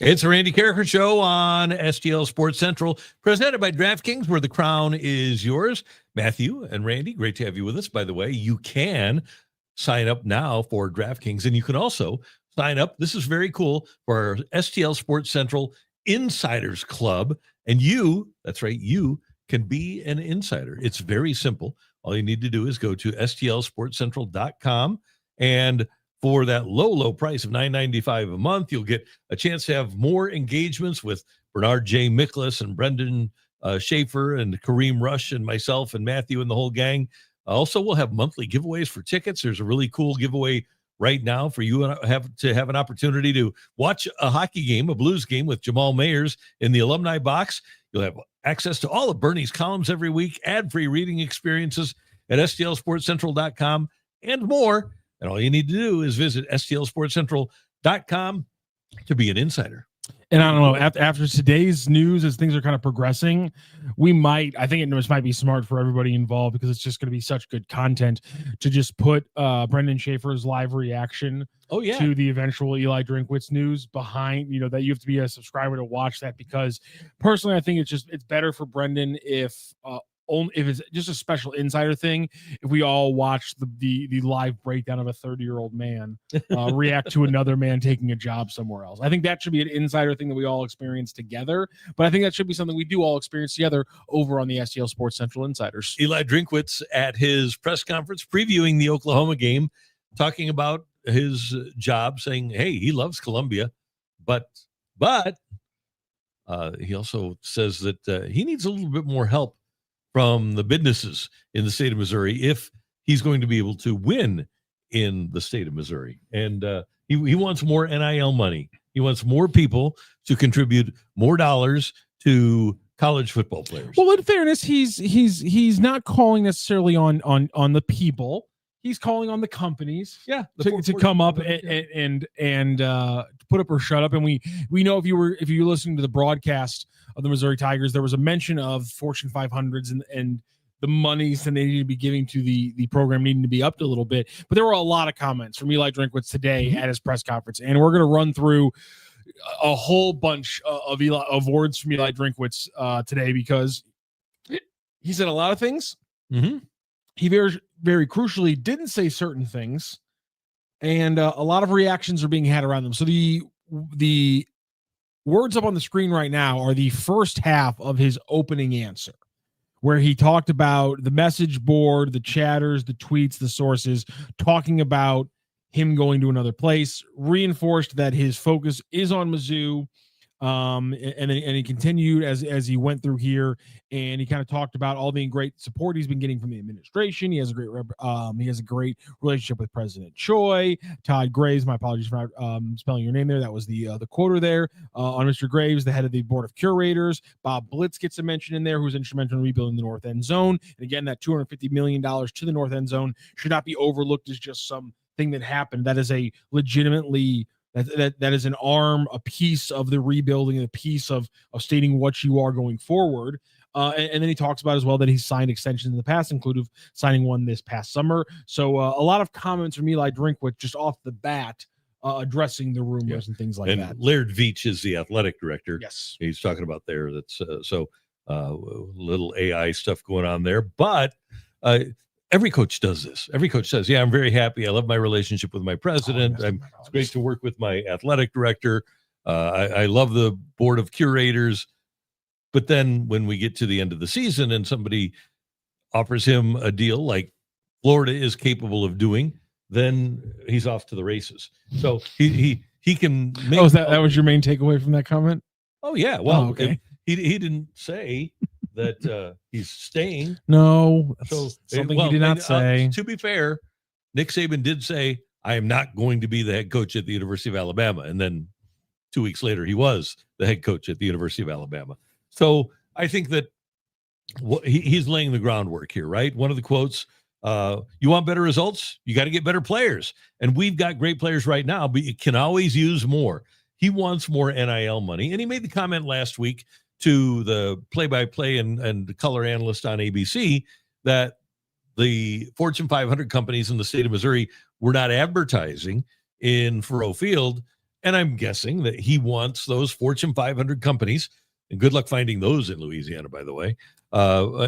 It's the Randy Karraker Show on STL Sports Central, presented by DraftKings, where the crown is yours. Matthew and Randy, great to have you with us. By the way, you can sign up now for DraftKings, and you can also sign up. This is very cool for our STL Sports Central Insiders Club. And that's right, you can be an insider. It's very simple. All you need to do is go to stlsportscentral.com, and for that low price of $9.95 a month, you'll get a chance to have more engagements with Bernard J. Mickless and Brendan Schaefer and Kareem Rush and myself and Matthew and the whole gang. Also, we'll have monthly giveaways for tickets. There's a really cool giveaway right now for you to have an opportunity to watch a hockey game, a Blues game with Jamal Mayers in the alumni box. You'll have access to all of Bernie's columns every week, ad-free reading experiences at stlsportscentral.com, and more. And all you need to do is visit stlsportscentral.com to be an insider. And I don't know, after today's news, as things are kind of progressing, I think it might be smart for everybody involved, because it's just going to be such good content to just put Brendan Schaefer's live reaction to the eventual Eli Drinkwitz news behind, that you have to be a subscriber to watch that, because personally, I think it's better for Brendan if it's just a special insider thing, if we all watch the live breakdown of a 30-year-old man react to another man taking a job somewhere else. I think that should be an insider thing that we all experience together, but I think that should be something we do all experience together over on the STL Sports Central Insiders. Eli Drinkwitz at his press conference previewing the Oklahoma game, talking about his job, saying, hey, he loves Columbia, but he also says that he needs a little bit more help from the businesses in the state of Missouri if he's going to be able to win in the state of Missouri. And he wants more NIL money. He wants more people to contribute more dollars to college football players. Well, in fairness, he's not calling necessarily on the people. He's calling on the companies, to come up and put up or shut up. And we know if you're listening to the broadcast of the Missouri Tigers, there was a mention of Fortune 500s and the monies that they need to be giving to the program needing to be upped a little bit. But there were a lot of comments from Eli Drinkwitz today at his press conference, and we're going to run through a whole bunch of words from Eli Drinkwitz today, because he said a lot of things. Mm-hmm. He very, very crucially didn't say certain things, and a lot of reactions are being had around them. So the words up on the screen right now are the first half of his opening answer, where he talked about the message board, the chatters, the tweets, the sources, talking about him going to another place, reinforced that his focus is on Mizzou. And he continued as he went through here, and he kind of talked about all the great support he's been getting from the administration. He has a great relationship with President Choi. Todd Graves, my apologies for not spelling your name there. That was the quoter there on Mr. Graves, the head of the board of curators. Bob Blitz gets a mention in there, who's instrumental in rebuilding the North End Zone. And again, that $250 million to the North End Zone should not be overlooked as just some thing that happened. That is a legitimately that is an arm, a piece of the rebuilding, and a piece of stating what you are going forward. And then he talks about as well that he's signed extensions in the past, including signing one this past summer. So a lot of comments from Eli Drinkwitz just off the bat, addressing the rumors and things like that. Laird Veach is the athletic director. Yes. He's talking about there. That's little AI stuff going on there. But every coach does this. Every coach says, I'm very happy. I love my relationship with my president. It's great to work with my athletic director. I love the board of curators. But then when we get to the end of the season and somebody offers him a deal like Florida is capable of doing, then he's off to the races. So he can make. That was your main takeaway from that comment? Oh, yeah. Well, okay. He didn't say that he's staying. No, so something he did not say. To be fair, Nick Saban did say, I am not going to be the head coach at the University of Alabama. And then 2 weeks later, he was the head coach at the University of Alabama. So I think that he's laying the groundwork here, right? One of the quotes, you want better results? You got to get better players. And we've got great players right now, but you can always use more. He wants more NIL money. And he made the comment last week to the play-by-play and color analyst on ABC that the Fortune 500 companies in the state of Missouri were not advertising in Faurot Field, And I'm guessing that he wants those Fortune 500 companies, and good luck finding those in Louisiana, by the way.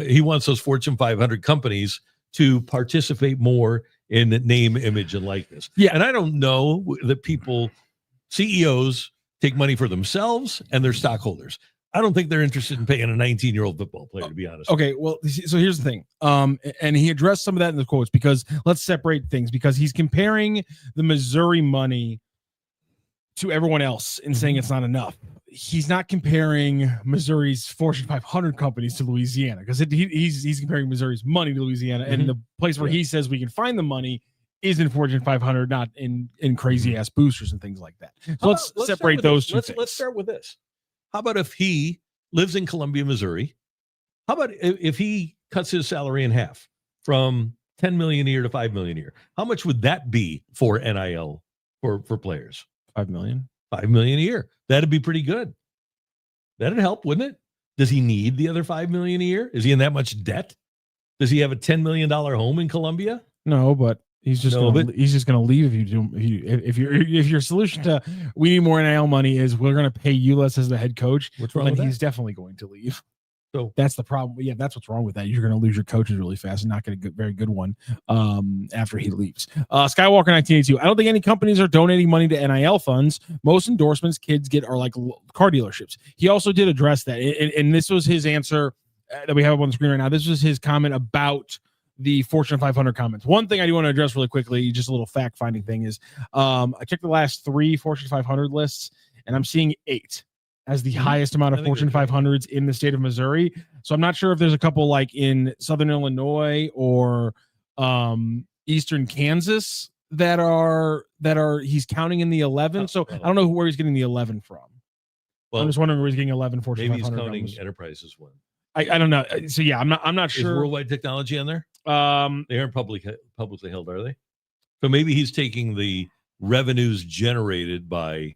He wants those Fortune 500 companies to participate more in name, image, and likeness. Yeah. And I don't know that CEOs take money for themselves and their stockholders. I don't think they're interested in paying a 19-year-old football player, to be honest. Okay, well, so here's the thing. And he addressed some of that in the quotes, because let's separate things, because he's comparing the Missouri money to everyone else and saying it's not enough. He's not comparing Missouri's Fortune 500 companies to Louisiana, because he's comparing Missouri's money to Louisiana, and the place where he says we can find the money is in Fortune 500, not in crazy ass boosters and things like that. So let's separate those two things. Let's start with this. How about if he lives in Columbia, Missouri? How about if he cuts his salary in half from $10 million a year to $5 million a year? How much would that be for NIL for players? $5 million. $5 million a year. That'd be pretty good. That'd help, wouldn't it? Does he need the other $5 million a year? Is he in that much debt? Does he have a $10 million home in Columbia? No, but he's just going to leave if your solution to we need more NIL money is we're going to pay Ulis as the head coach. What's wrong with that? He's definitely going to leave. So that's the problem. Yeah, that's what's wrong with that. You're going to lose your coaches really fast and not get a very good one after he leaves. Skywalker 1982. I don't think any companies are donating money to NIL funds. Most endorsements kids get are like car dealerships. He also did address that, and this was his answer that we have up on the screen right now. This was his comment about the Fortune 500 comments. One thing I do want to address really quickly, just a little fact-finding thing, is I checked the last 3 Fortune 500 lists, and I'm seeing 8 as the highest amount of Fortune 500s in the state of Missouri. So I'm not sure if there's a couple like in Southern Illinois or Eastern Kansas that are he's counting in the 11. So I don't know where he's getting the 11 from. Well, I'm just wondering where he's getting 11 Fortune 500. Maybe he's counting Enterprises one. I don't know. So yeah, I'm not sure. Is Worldwide Technology on there? They aren't publicly held, are they? So maybe he's taking the revenues generated by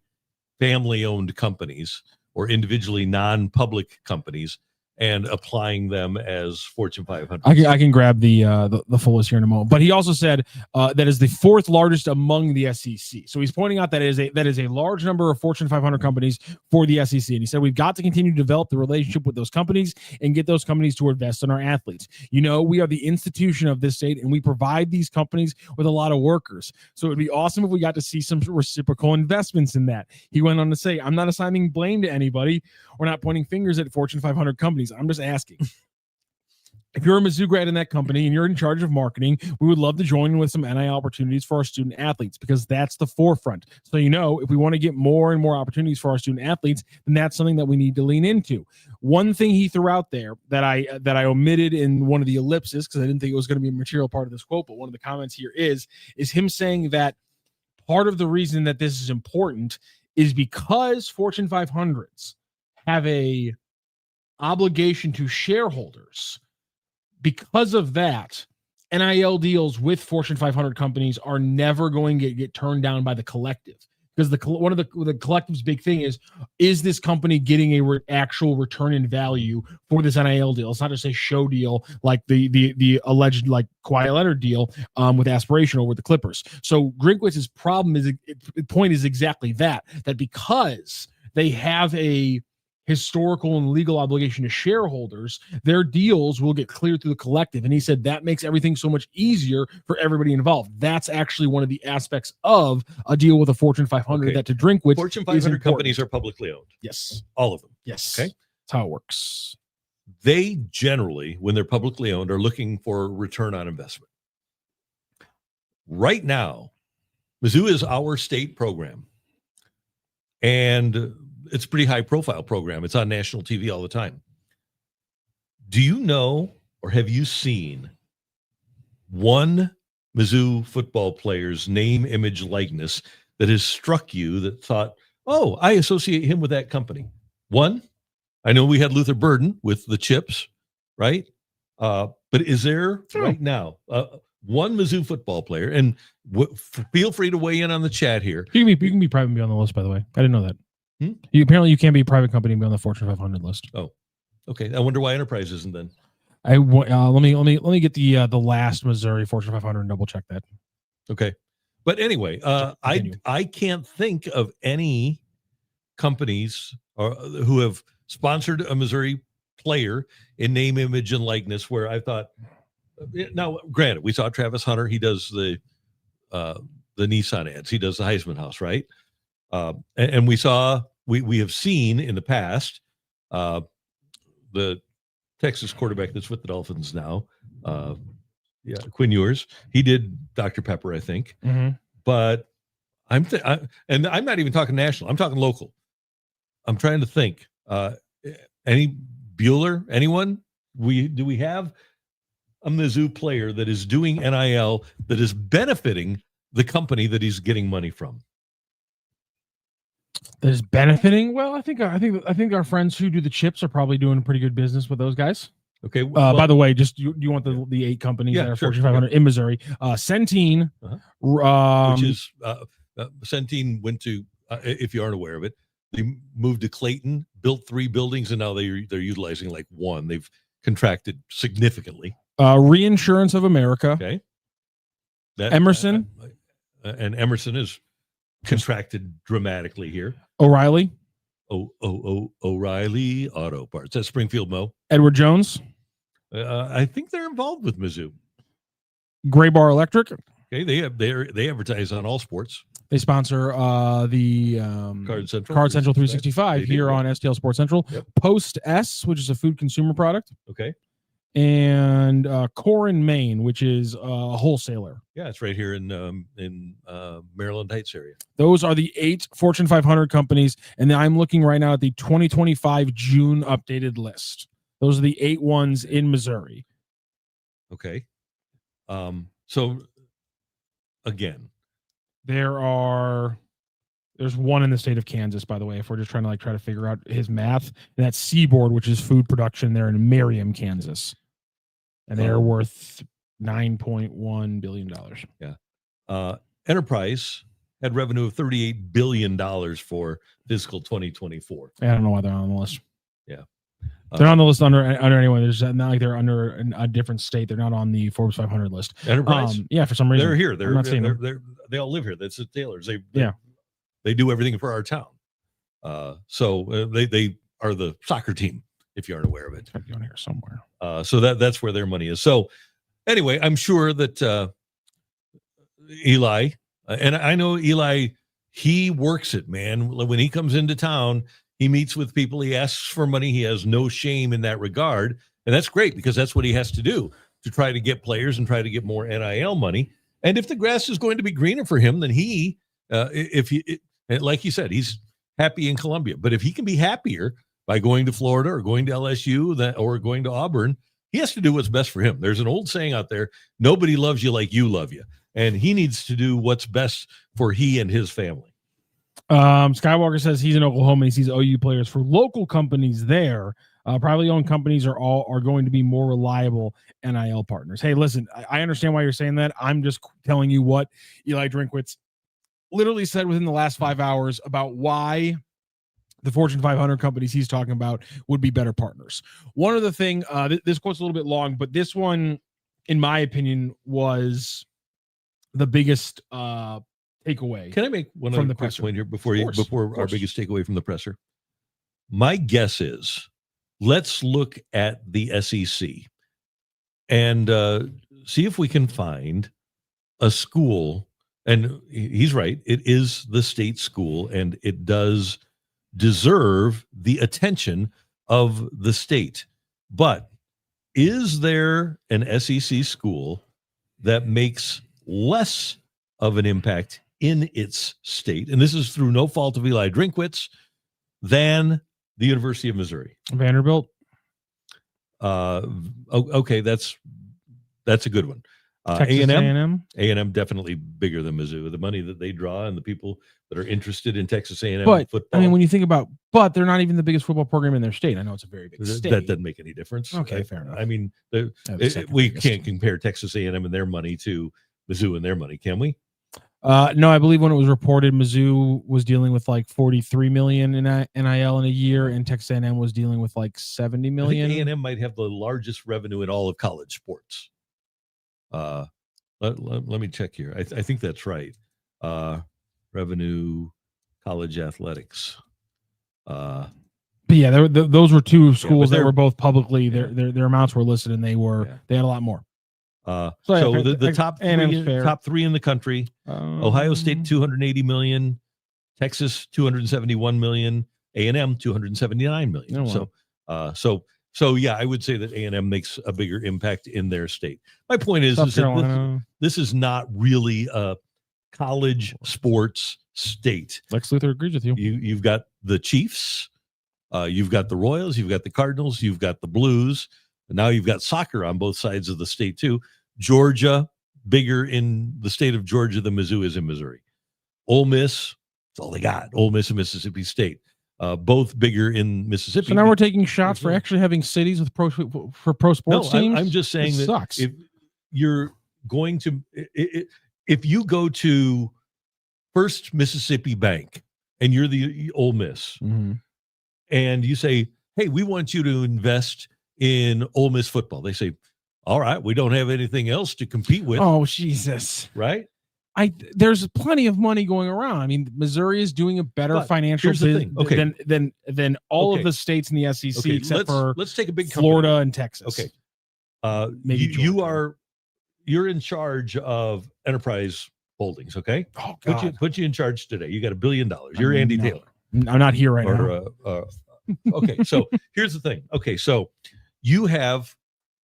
family-owned companies or individually non-public companies and applying them as Fortune 500. I can grab the full list here in a moment. But he also said that is the 4th largest among the SEC. So he's pointing out that is a large number of Fortune 500 companies for the SEC. And he said we've got to continue to develop the relationship with those companies and get those companies to invest in our athletes. You know, we are the institution of this state, and we provide these companies with a lot of workers. So it would be awesome if we got to see some reciprocal investments in that. He went on to say, I'm not assigning blame to anybody. We're not pointing fingers at Fortune 500 companies. I'm just asking. If you're a Mizzou grad in that company and you're in charge of marketing, we would love to join in with some NIL opportunities for our student athletes, because that's the forefront. So, you know, if we want to get more and more opportunities for our student athletes, then that's something that we need to lean into. One thing he threw out there that I omitted in one of the ellipses, because I didn't think it was going to be a material part of this quote, but one of the comments here is him saying that part of the reason that this is important is because Fortune 500s have a obligation to shareholders. Because of that, NIL deals with Fortune 500 companies are never going to get turned down by the collective, because one of the collective's big thing is this company getting a actual return in value for this NIL deal? It's not just a show deal like the alleged like Kawhi Leonard deal with Aspiration over the Clippers. So Drinkwitz's point is exactly that because they have a historical and legal obligation to shareholders, their deals will get cleared through the collective. And he said that makes everything so much easier for everybody involved. That's actually one of the aspects of a deal with a Fortune 500 that to Drinkwitz, Fortune 500 companies are publicly owned. Yes. All of them. Yes. Okay. That's how it works. They generally, when they're publicly owned, are looking for return on investment. Right now, Mizzou is our state program. And it's a pretty high profile program. It's on national TV all the time. Do you know, or have you seen one Mizzou football player's name, image, likeness that has struck you that thought, oh, I associate him with that company? One, I know we had Luther Burden with the chips, right? But is there right now one Mizzou football player? And feel free to weigh in on the chat here. You can be private and be on the list, by the way. I didn't know that. Apparently you can't be a private company and be on the Fortune 500 list. Oh, okay. I wonder why Enterprise isn't then. Let me get the last Missouri Fortune 500 and double check that. Okay. But anyway, Continue. I can't think of any companies who have sponsored a Missouri player in name, image, and likeness where I thought. Now, granted, we saw Travis Hunter. He does the Nissan ads. He does the Heisman House, right? And we have seen in the past the Texas quarterback that's with the Dolphins now, Quinn Ewers. He did Dr. Pepper, I think. Mm-hmm. But and I'm not even talking national. I'm talking local. I'm trying to think. Any Bueller? Anyone? Do we have a Mizzou player that is doing NIL that is benefiting the company that he's getting money from? That is benefiting. Well, I think our friends who do the chips are probably doing pretty good business with those guys. Okay. By the way, just you want the 8 companies that are Fortune 500 in Missouri? Centene, which is Centene went to. If you aren't aware of it, they moved to Clayton, built 3 buildings, and now they're utilizing like 1. They've contracted significantly. Reinsurance of America. Okay. Emerson. And Emerson is contracted dramatically here. O'Reilly. O'Reilly Auto Parts. That's Springfield Mo. Edward Jones. I think they're involved with Mizzou. Gray Bar Electric. Okay, they advertise on all sports. They sponsor the Card Central 365 here on STL Sports Central. Yep. Post S, which is a food consumer product. Okay. And Corin, Maine, which is a wholesaler. Yeah, it's right here in Maryland Heights area. Those are the 8 Fortune 500 companies, and then I'm looking right now at the 2025 June updated list. Those are the 8 ones in Missouri. Okay. So again, there's one in the state of Kansas, by the way, if we're just trying to try to figure out his math. And that's Seaboard, which is food production there in Merriam, Kansas. And they're worth $9.1 billion. Yeah. Enterprise had revenue of $38 billion for fiscal 2024. I don't know why they're on the list. Yeah. They're on the list under anyone. There's not like they're under a different state. They're not on the Forbes 500 list. Enterprise. Yeah, for some reason. They're here. They all live here. That's the Taylors. They do everything for our town. So they are the soccer team, if you aren't aware of it. It's on here somewhere. So that's where their money is. So anyway, I'm sure that Eli, and I know Eli, he works it, man. When he comes into town, he meets with people. He asks for money. He has no shame in that regard. And that's great because that's what he has to do to try to get players and try to get more NIL money. And if the grass is going to be greener for him, then like he said, he's happy in Columbia. But if he can be happier by going to Florida or going to LSU or going to Auburn, he has to do what's best for him. There's an old saying out there, nobody loves you like you love you. And he needs to do what's best for he and his family. Skywalker says he's in Oklahoma and he sees OU players for local companies there. Privately owned companies are going to be more reliable NIL partners. Hey, listen, I understand why you're saying that. I'm just telling you what Eli Drinkwitz literally said within the last 5 hours about why the Fortune 500 companies he's talking about would be better partners. One of the thing, this quote's a little bit long, but this one, in my opinion, was the biggest takeaway. Can I make one other quick point here before our biggest takeaway from the presser? My guess is, let's look at the SEC and see if we can find a school. And he's right. It is the state school, and it does deserve the attention of the state. But is there an SEC school that makes less of an impact in its state, and this is through no fault of Eli Drinkwitz, than the University of Missouri? Vanderbilt. Okay, that's a good one. A&M definitely bigger than Mizzou. The money that they draw and the people that are interested in Texas A&M football. I mean, when you think about, but they're not even the biggest football program in their state. I know it's a very big state. That doesn't make any difference. Okay, fair enough. I mean, we can't compare Texas A&M and their money to Mizzou and their money, can we? No, I believe when it was reported, Mizzou was dealing with like 43 million in NIL in a year, and Texas A&M was dealing with like 70 million. I think A&M might have the largest revenue in all of college sports. Let me check here. I think that's right. revenue, college athletics. But yeah, those were two schools that were both publicly. Yeah. Their amounts were listed, and they had a lot more. So the top three in the country: Ohio State 280 million, Texas 271 million, A&M 279 million. Oh, wow. So yeah, I would say that A&M makes a bigger impact in their state. My point is that this is not really a college sports state. Lex Luthor agrees with you. You've got the Chiefs, you've got the Royals, you've got the Cardinals, you've got the Blues, and now you've got soccer on both sides of the state too. Georgia, bigger in the state of Georgia than Mizzou is in Missouri. Ole Miss, that's all they got. Ole Miss and Mississippi State. Both bigger in Mississippi. So now we're taking shots for actually having cities with pro sports teams. I'm just saying that sucks. If you're going to, if you go to First Mississippi Bank and you're the Ole Miss, and you say, "Hey, we want you to invest in Ole Miss football," they say, "All right, we don't have anything else to compete with." Oh, Jesus! Right? There's plenty of money going around. I mean, Missouri is doing a better financial than all of the states in the SEC, except for let's take a big Florida company. and Texas. Okay, maybe you're in charge of Enterprise Holdings. Okay, oh, God. Put you in charge today. You got $1 billion. You're Andy Taylor. I'm not here right now. Okay, so here's the thing. Okay, so you have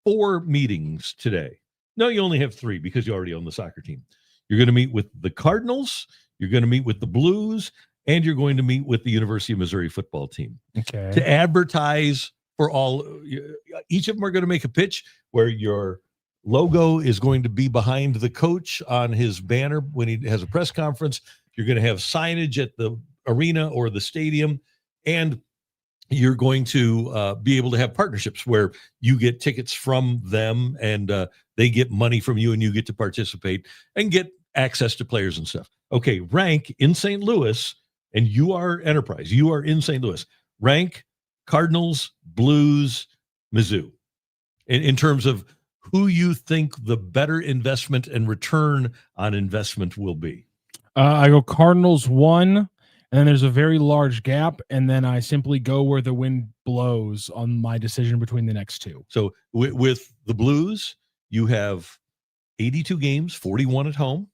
4 meetings today. No, you only have 3 because you already own the soccer team. You're going to meet with the Cardinals, you're going to meet with the Blues, and you're going to meet with the University of Missouri football team. Okay. To advertise for all, each of them are going to make a pitch where your logo is going to be behind the coach on his banner when he has a press conference. You're going to have signage at the arena or the stadium, and you're going to be able to have partnerships where you get tickets from them and they get money from you and you get to participate and get access to players and stuff. Okay, rank in St. Louis, and you are Enterprise. You are in St. Louis. Rank Cardinals, Blues, Mizzou in terms of who you think the better investment and return on investment will be. I go Cardinals 1, and then there's a very large gap, and then I simply go where the wind blows on my decision between the next 2. So with the Blues, you have 82 games, 41 at home.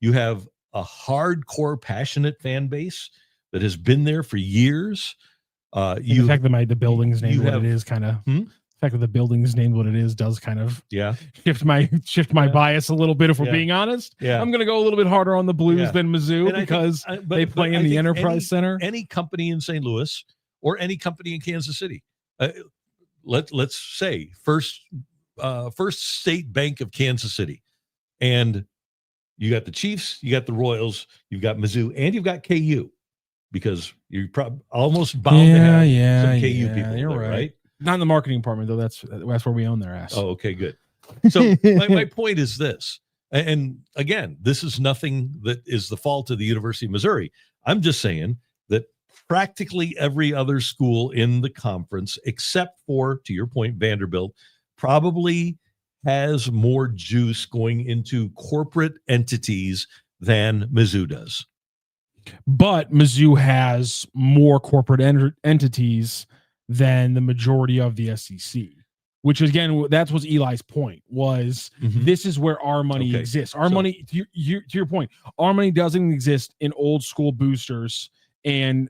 You have a hardcore, passionate fan base that has been there for years. The fact that the building's named what it is kind of the fact that the building's named what it is does kind of shift my bias a little bit. If we're being honest, I'm going to go a little bit harder on the Blues than Mizzou because they play in the Enterprise Center. Any company in St. Louis or any company in Kansas City, let's say First State Bank of Kansas City, and you got the Chiefs, you got the Royals, you've got Mizzou, and you've got KU, because you're probably almost bound to have some KU people. You're there, right? Not in the marketing department though. That's where we own their ass. Oh, okay, good. So my point is this, and again, this is nothing that is the fault of the University of Missouri. I'm just saying that practically every other school in the conference, except for, to your point, Vanderbilt, probably has more juice going into corporate entities than Mizzou does. But Mizzou has more corporate entities than the majority of the SEC, which again, that's what Eli's point was. This is where our money exists. Our money, to your point, our money doesn't exist in old school boosters and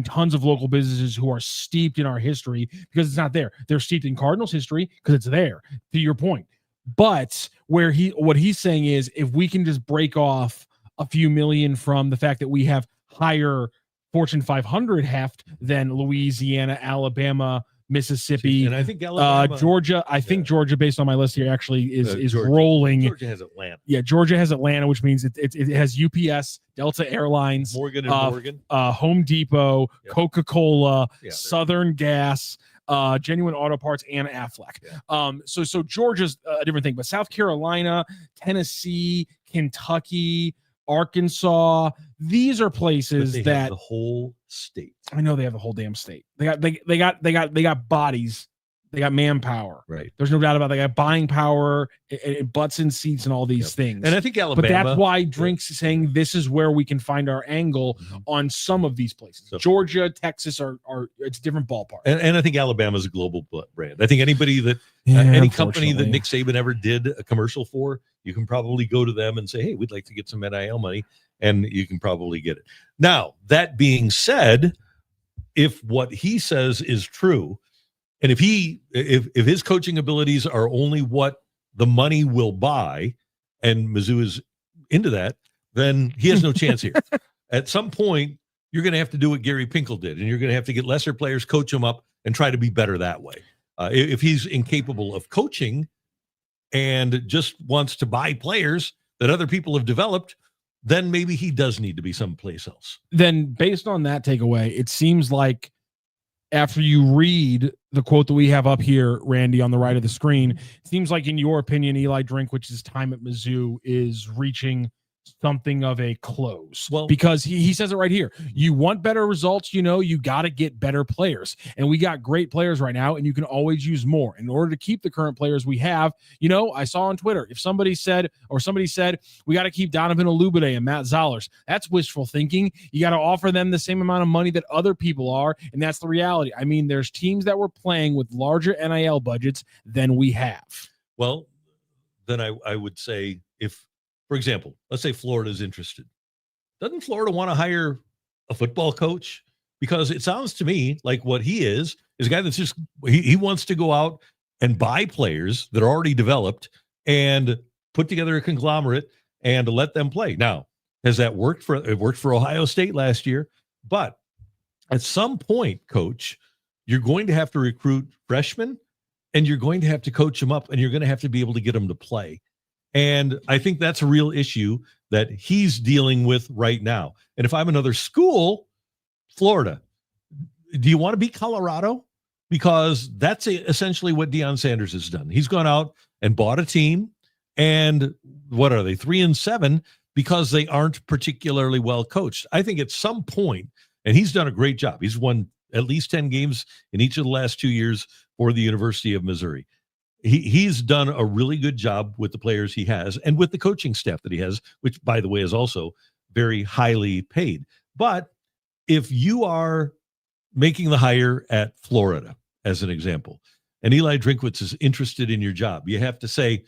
tons of local businesses who are steeped in our history, because it's not there. They're steeped in Cardinals history because it's there, to your point. But what he's saying is, if we can just break off a few million from the fact that we have higher Fortune 500 heft than Louisiana, Alabama, Mississippi, and I think Alabama, Georgia. I think Georgia, based on my list here, actually is rolling. Georgia has Atlanta. Yeah, Georgia has Atlanta, which means it has UPS, Delta Airlines, Morgan and Morgan, Home Depot, Coca-Cola, Southern Gas, Genuine Auto Parts, and Aflac. So Georgia's a different thing, but South Carolina, Tennessee, Kentucky, Arkansas, these are places that have the whole state. I know they have the whole damn state. They got bodies They got manpower. Right. There's no doubt about it. They got buying power, it butts in seats and all these things. And I think Alabama. But that's why Drink's saying this is where we can find our angle on some of these places. So, Georgia, Texas are it's a different ballpark. And I think Alabama's a global brand. I think anybody that any company that Nick Saban ever did a commercial for, you can probably go to them and say, hey, we'd like to get some NIL money, and you can probably get it. Now, that being said, if what he says is true, and if his coaching abilities are only what the money will buy, and Mizzou is into that, then he has no chance here. At some point, you're going to have to do what Gary Pinkel did, and you're going to have to get lesser players, coach them up, and try to be better that way. If he's incapable of coaching and just wants to buy players that other people have developed, then maybe he does need to be someplace else. Then based on that takeaway, it seems like after you read the quote that we have up here, Randy, on the right of the screen, it seems like, in your opinion, Eli Drinkwitz's time at Mizzou is reaching something of a close. Well, because he says it right here. You want better results, you got to get better players. And we got great players right now, and you can always use more. In order to keep the current players we have, I saw on Twitter, if somebody said, we got to keep Donovan Olubade and Matt Zollers, that's wishful thinking. You got to offer them the same amount of money that other people are, and that's the reality. I mean, there's teams that were playing with larger NIL budgets than we have. Well, then I would say, if, for example, let's say Florida's interested. Doesn't Florida want to hire a football coach? Because it sounds to me like what he is a guy that's just, he wants to go out and buy players that are already developed and put together a conglomerate and let them play. Now, has that worked it worked for Ohio State last year, but at some point, coach, you're going to have to recruit freshmen, and you're going to have to coach them up, and you're going to have to be able to get them to play. And I think that's a real issue that he's dealing with right now. And if I'm another school, Florida, do you want to be Colorado? Because that's essentially what Deion Sanders has done. He's gone out and bought a team, and what are they, 3-7, because they aren't particularly well coached. I think at some point, and he's done a great job. He's won at least 10 games in each of the last 2 years for the University of Missouri. He's done a really good job with the players he has and with the coaching staff that he has, which, by the way, is also very highly paid. But if you are making the hire at Florida, as an example, and Eli Drinkwitz is interested in your job, you have to say,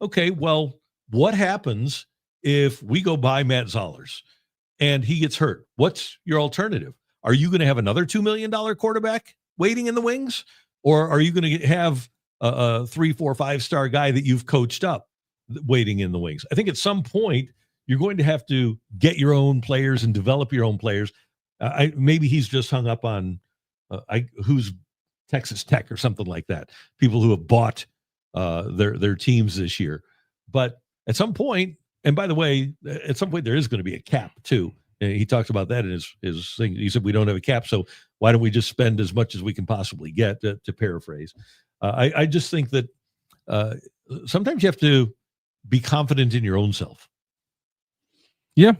okay, well, what happens if we go buy Matt Zollers and he gets hurt? What's your alternative? Are you going to have another $2 million quarterback waiting in the wings? Or are you going to have a 3, 4, 5-star guy that you've coached up waiting in the wings? I think at some point you're going to have to get your own players and develop your own players. Maybe he's just hung up on who's Texas Tech or something like that. People who have bought their teams this year. But at some point, and by the way, at some point there is going to be a cap too. And he talks about that in his thing. He said, we don't have a cap, so why don't we just spend as much as we can possibly get, to paraphrase. I just think that sometimes you have to be confident in your own self. Yeah.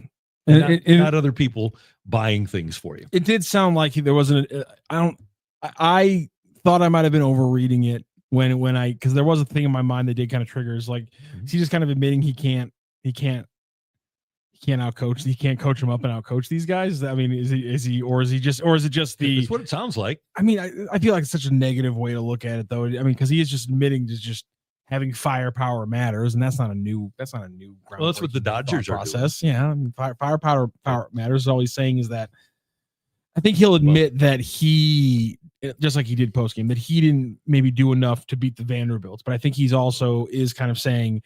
And not other people buying things for you. It did sound like there wasn't, I thought I might've been overreading it because there was a thing in my mind that did kind of trigger. Is like, is he just kind of admitting he can't outcoach, he can't coach them up and outcoach these guys? I mean, is it just the, it's what it sounds like. I mean, I feel like it's such a negative way to look at it though. I mean, because he is just admitting to just having firepower matters, and that's not a new well, that's what the Dodgers process. Doing. Yeah. I mean, firepower matters. All he's saying is that I think he'll admit that he, just like he did post game, that he didn't maybe do enough to beat the Vanderbilts. But I think he's also is kind of saying,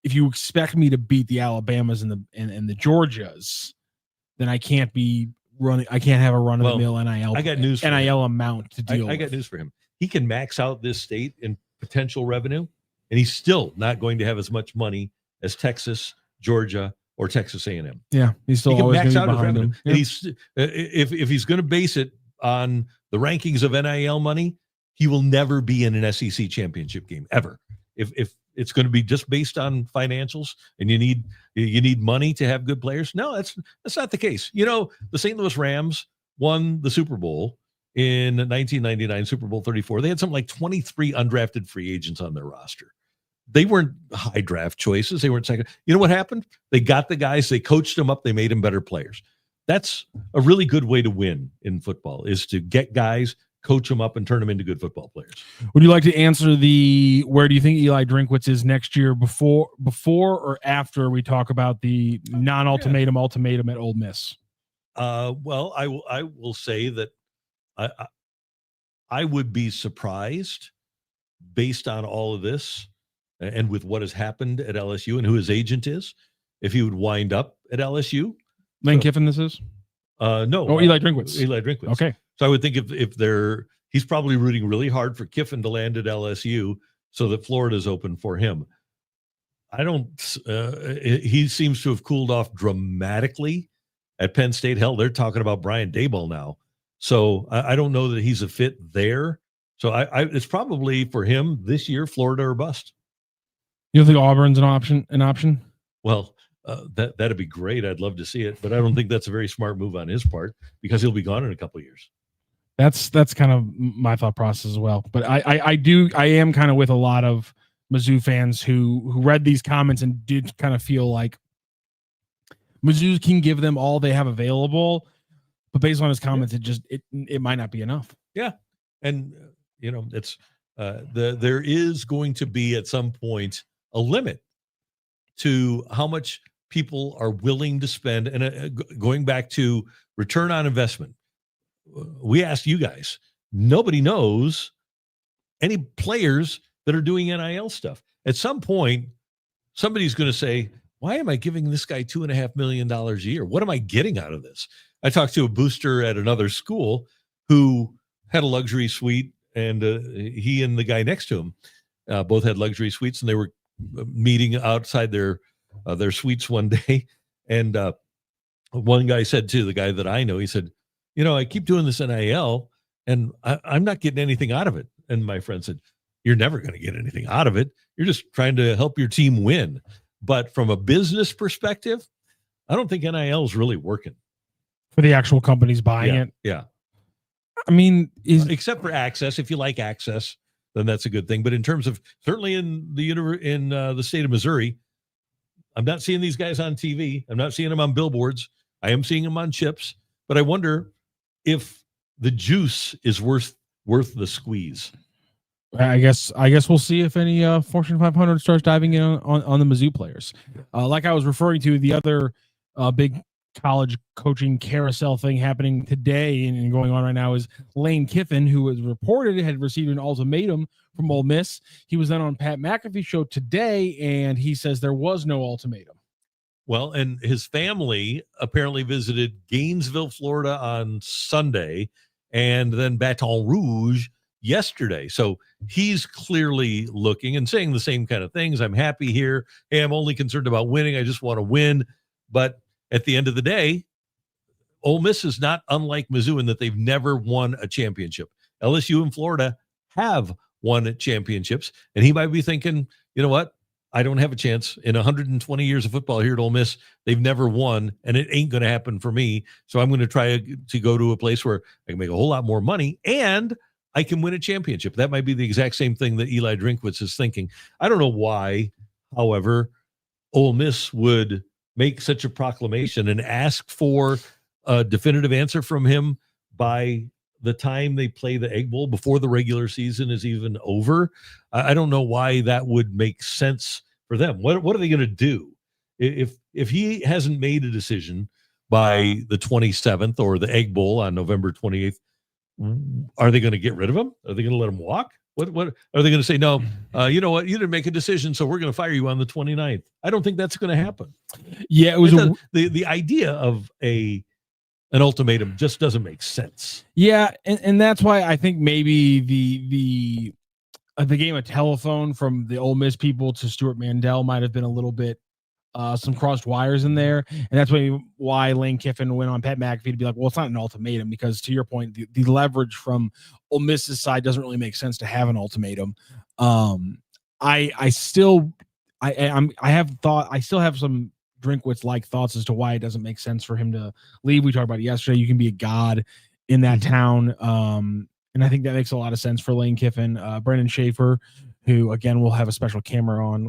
if you expect me to beat the Alabamas and the Georgias, then I can't have a run of the mill NIL. I got news. NIL amount to deal with. I got news for him. He can max out this state in potential revenue, and he's still not going to have as much money as Texas, Georgia, or Texas A&M. Yeah, he's still always max out his revenue. Him. And he's if he's going to base it on the rankings of NIL money, he will never be in an SEC championship game ever. If it's going to be just based on financials and you need money to have good players, no, that's not the case. The St. Louis Rams won the Super Bowl in 1999 Super Bowl 34, they had something like 23 undrafted free agents on their roster. They weren't high draft choices. They weren't second. You know what happened? They got the guys, they coached them up, they made them better players. That's a really good way to win in football, is to get guys, coach them up, and turn them into good football players. Would you like to answer the where do you think Eli Drinkwitz is next year, before or after we talk about the non-ultimatum ultimatum at Ole Miss? Well, I will say that I would be surprised, based on all of this and with what has happened at LSU and who his agent is, if he would wind up at LSU. Lane Kiffin, this is? No. Oh, Eli Drinkwitz. Eli Drinkwitz. Okay. So I would think if he's probably rooting really hard for Kiffin to land at LSU so that Florida's open for him. He seems to have cooled off dramatically at Penn State. Hell, they're talking about Brian Daboll now. So I don't know that he's a fit there. So it's probably for him this year, Florida or bust. You don't think Auburn's an option? Well, that'd be great. I'd love to see it, but I don't think that's a very smart move on his part, because he'll be gone in a couple of years. That's kind of my thought process as well. But I am kind of with a lot of Mizzou fans who read these comments and did kind of feel like Mizzou can give them all they have available, but based on his comments, it might not be enough. Yeah, and it's there is going to be at some point a limit to how much people are willing to spend. And going back to return on investment, we asked you guys, nobody knows any players that are doing NIL stuff. At some point, somebody's going to say, why am I giving this guy $2.5 million a year? What am I getting out of this? I talked to a booster at another school who had a luxury suite, and he and the guy next to him both had luxury suites, and they were meeting outside their suites one day. And one guy said to the guy that I know, he said, I keep doing this NIL and I'm not getting anything out of it. And my friend said, you're never going to get anything out of it. You're just trying to help your team win. But from a business perspective, I don't think NIL is really working. For the actual companies buying it? Yeah. I mean, except for access. If you like access, then that's a good thing. But in terms of, certainly in the state of Missouri, I'm not seeing these guys on TV. I'm not seeing them on billboards. I am seeing them on chips. But I wonder if the juice is worth the squeeze. I guess we'll see if any Fortune 500 starts diving in on the Mizzou players. Like I was referring to, the other big college coaching carousel thing happening today and going on right now is Lane Kiffin, who was reported had received an ultimatum from Ole Miss. He was then on Pat McAfee's show today, and he says there was no ultimatum. Well, and his family apparently visited Gainesville, Florida on Sunday, and then Baton Rouge yesterday. So he's clearly looking and saying the same kind of things. I'm happy here. Hey, I'm only concerned about winning. I just want to win. But at the end of the day, Ole Miss is not unlike Mizzou in that they've never won a championship. LSU and Florida have won championships, and he might be thinking, you know what? I don't have a chance. In 120 years of football here at Ole Miss, they've never won, and it ain't going to happen for me. So I'm going to try to go to a place where I can make a whole lot more money, and I can win a championship. That might be the exact same thing that Eli Drinkwitz is thinking. I don't know why, however, Ole Miss would make such a proclamation and ask for a definitive answer from him by the time they play the Egg Bowl, before the regular season is even over. I don't know why that would make sense for them. What are they going to do? If he hasn't made a decision by the 27th or the Egg Bowl on November 28th, are they going to get rid of him? Are they going to let him walk? What are they going to say? No, you know what? You didn't make a decision, so we're going to fire you on the 29th. I don't think that's going to happen. Yeah, it was the idea of an ultimatum just doesn't make sense. Yeah, and that's why I think maybe the game of telephone from the Ole Miss people to Stuart Mandel might have been a little bit some crossed wires in there, and that's why Lane Kiffin went on Pat McAfee to be like, well, it's not an ultimatum, because to your point, the leverage from Ole Miss's side doesn't really make sense to have an ultimatum. I still have some Drinkwitz like thoughts as to why it doesn't make sense for him to leave. We talked about it yesterday. You can be a god in that town. And I think that makes a lot of sense for Lane Kiffin. Brendan Schaefer, who again will have a special camera on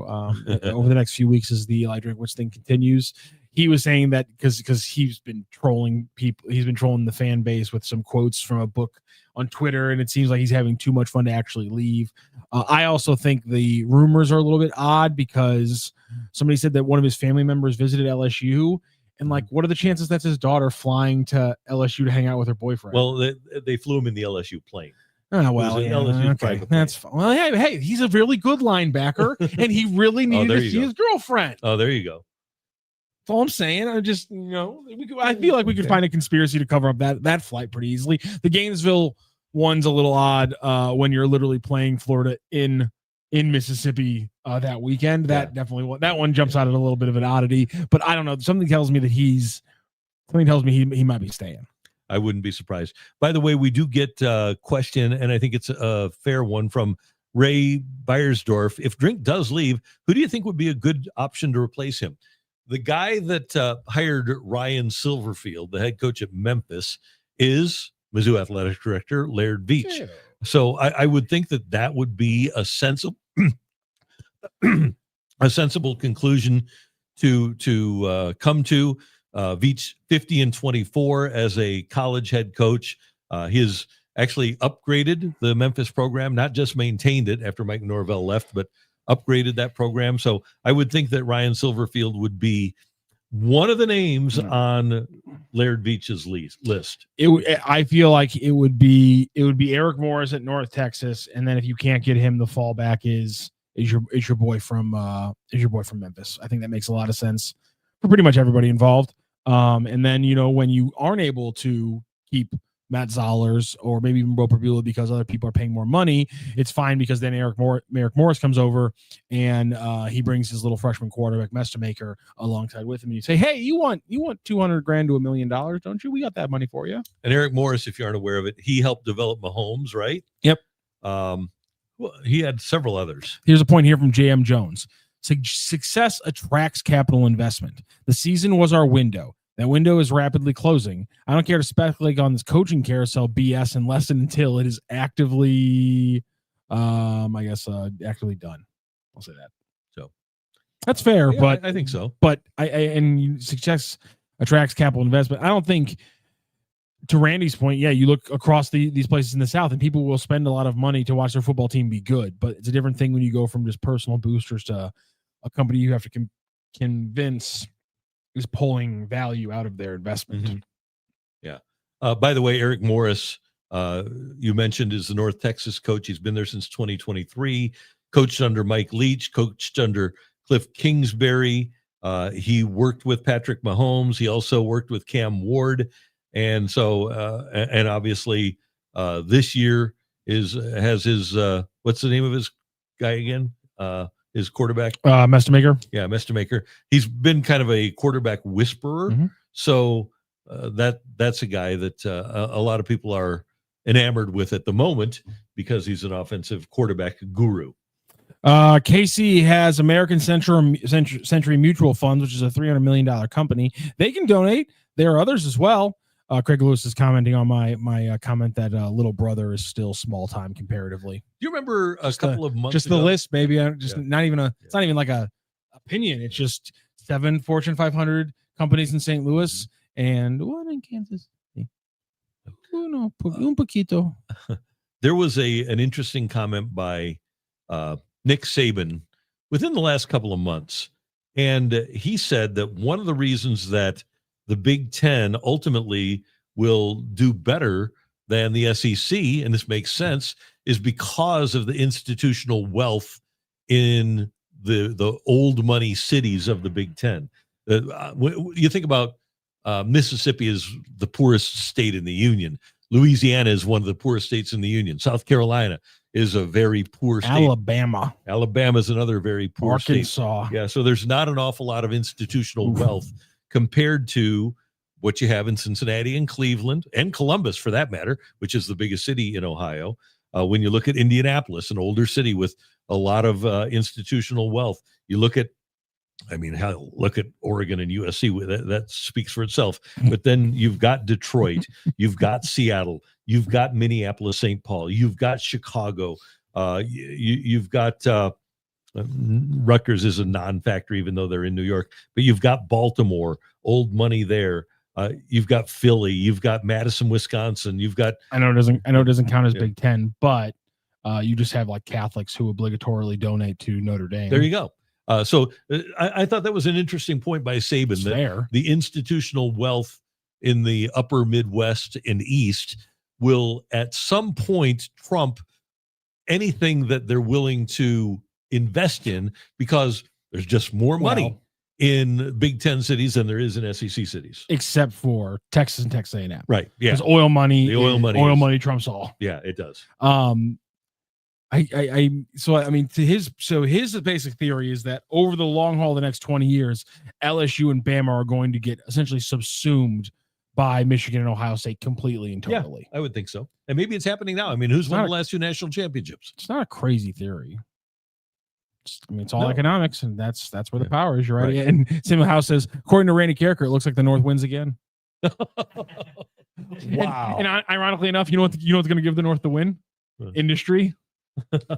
over the next few weeks as the Eli Drinkwitz thing continues. He was saying that because he's been trolling people, he's been trolling the fan base with some quotes from a book on Twitter, and it seems like he's having too much fun to actually leave. I also think the rumors are a little bit odd because somebody said that one of his family members visited LSU, and like, what are the chances that's his daughter flying to LSU to hang out with her boyfriend? Well, they flew him in the LSU plane. Oh, well, yeah, okay. That's fine. Well, hey, he's a really good linebacker, and he really needed to see his girlfriend. Oh, there you go. That's all I'm saying. I just, I feel like we could find a conspiracy to cover up that flight pretty easily. The Gainesville one's a little odd when you're literally playing Florida in Mississippi that weekend. That definitely that one jumps out at a little bit of an oddity, but I don't know. Something tells me that he might be staying. I wouldn't be surprised. By the way, we do get a question, and I think it's a fair one from Ray Beiersdorf. If Drink does leave, who do you think would be a good option to replace him? The guy that hired Ryan Silverfield, the head coach at Memphis, is Mizzou Athletic Director Laird Veach. Yeah. So I would think that would be a sensible conclusion to come to. Veach 50-24 as a college head coach. He has actually upgraded the Memphis program, not just maintained it after Mike Norvell left, but upgraded that program. So I would think that Ryan Silverfield would be one of the names on Laird Veach's list. I feel like it would be Eric Morris at North Texas, and then if you can't get him, the fallback is your boy from Memphis. I think that makes a lot of sense for pretty much everybody involved. And then when you aren't able to keep Matt Zollers or maybe even Bo Perbula because other people are paying more money, it's fine because then Eric Morris comes over and he brings his little freshman quarterback Mestamaker alongside with him, and you say, hey, you want $200,000 to $1 million, don't you? We got that money for you. And Eric Morris, if you aren't aware of it, he helped develop Mahomes, right? Yep. Well, he had several others. Here's a point here from J.M. Jones. Success attracts capital investment. The season was our window. That window is rapidly closing. I don't care to speculate on this coaching carousel BS unless and until it is actively done. I'll say that. So that's fair, yeah, but I think so. But success attracts capital investment. I don't think, to Randy's point, you look across these places in the South and people will spend a lot of money to watch their football team be good, but it's a different thing when you go from just personal boosters to a company you have to convince is pulling value out of their investment. Mm-hmm. Yeah. By the way, Eric Morris, you mentioned, is the North Texas coach. He's been there since 2023, coached under Mike Leach, coached under Cliff Kingsbury. He worked with Patrick Mahomes. He also worked with Cam Ward. And so, and obviously this year has his, what's the name of his guy again? His quarterback, Mestamaker. Yeah, Mestamaker. He's been kind of a quarterback whisperer. Mm-hmm. So that's a guy that a lot of people are enamored with at the moment because he's an offensive quarterback guru. Casey has American Century Mutual Funds, which is a $300 million company. They can donate. There are others as well. Craig Lewis is commenting on my comment that little brother is still small time comparatively. Do you remember a couple of months just ago? The list, maybe not even it's not even like a opinion. It's just 7 Fortune 500 companies in St. Louis and one in Kansas. Un poquito. There was an interesting comment by Nick Saban within the last couple of months, and he said that one of the reasons that the Big Ten ultimately will do better than the SEC, and this makes sense, is because of the institutional wealth in the old money cities of the Big Ten. You think about Mississippi is the poorest state in the Union. Louisiana is one of the poorest states in the Union. South Carolina is a very poor state. Alabama is another very poor Arkansas. State. Yeah, so there's not an awful lot of institutional wealth compared to what you have in Cincinnati and Cleveland and Columbus, for that matter, which is the biggest city in Ohio. When you look at Indianapolis, an older city with a lot of institutional wealth, you look at I mean, hell, look at Oregon and USC. That speaks for itself. But then you've got Detroit, you've got Seattle, you've got Minneapolis, St. Paul, you've got Chicago, you've got Rutgers is a non-factor, even though they're in New York. But you've got Baltimore, old money there. You've got Philly, you've got Madison, Wisconsin. You've got. I know it doesn't count as Big Ten, but you just have like Catholics who obligatorily donate to Notre Dame. There you go. So I thought that was an interesting point by Saban, It's fair. The institutional wealth in the upper Midwest and East will at some point trump anything that they're willing to invest in, because there's just more money in Big Ten cities than there is in SEC cities. Except for Texas and Texas A&M. Right. Yeah. Because oil money money trumps all. Yeah, it does. His basic theory is that over the long haul, the next 20 years, LSU and Bama are going to get essentially subsumed by Michigan and Ohio State completely and totally. Yeah, I would think so. And maybe it's happening now. I mean, who's won the last 2 national championships? It's not a crazy theory. It's all economics, and that's where the power is. You're right. And Samuel House says, according to Randy Karraker, it looks like the North wins again. Wow. And ironically enough, you know what's going to give the North the win? Industry. How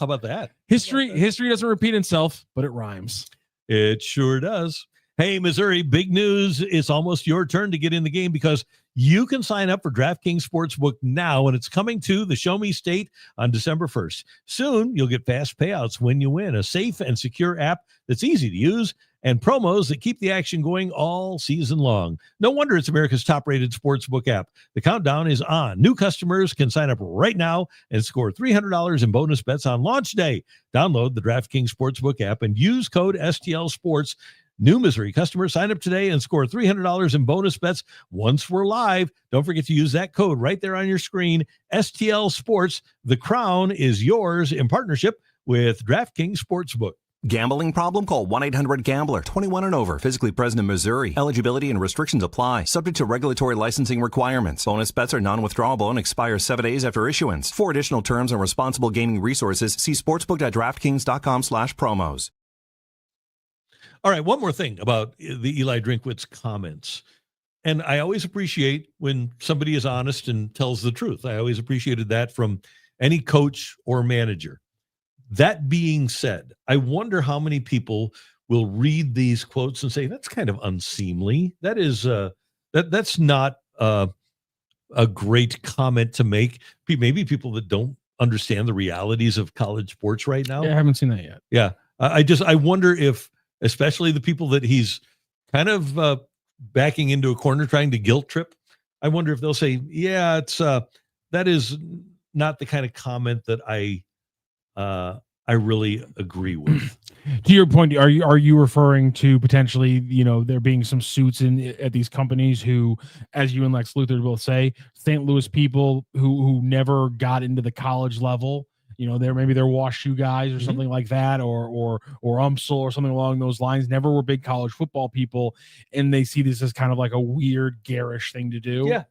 about that? History doesn't repeat itself, but it rhymes. It sure does. Hey, Missouri, big news. It's almost your turn to get in the game, because you can sign up for DraftKings Sportsbook now, and it's coming to the Show Me State on December 1st. Soon, you'll get fast payouts when you win, a safe and secure app that's easy to use, and promos that keep the action going all season long. No wonder it's America's top-rated sportsbook app. The countdown is on. New customers can sign up right now and score $300 in bonus bets on launch day. Download the DraftKings Sportsbook app and use code STL Sports. New Missouri customers, sign up today and score $300 in bonus bets once we're live. Don't forget to use that code right there on your screen, STL Sports. The crown is yours in partnership with DraftKings Sportsbook. Gambling problem? Call 1-800-GAMBLER. 21 and over. Physically present in Missouri. Eligibility and restrictions apply. Subject to regulatory licensing requirements. Bonus bets are non-withdrawable and expire 7 days after issuance. For additional terms and responsible gaming resources, see sportsbook.draftkings.com/promos. All right, one more thing about the Eli Drinkwitz comments. And I always appreciate when somebody is honest and tells the truth. I always appreciated that from any coach or manager. That being said, I wonder how many people will read these quotes and say, that's kind of unseemly. That is that's not a great comment to make. Maybe people that don't understand the realities of college sports right now. Yeah, I haven't seen that yet. Yeah. I wonder if, especially the people that he's kind of backing into a corner, trying to guilt trip, I wonder if they'll say, yeah, it's that is not the kind of comment that I really agree with. To your point, are you referring to potentially, there being some suits at these companies who, as you and Lex Luthor both say, St. Louis people who never got into the college level, they're wash shoe guys or something like that, or UMSL or something along those lines, never were big college football people, and they see this as kind of like a weird, garish thing to do. Yeah.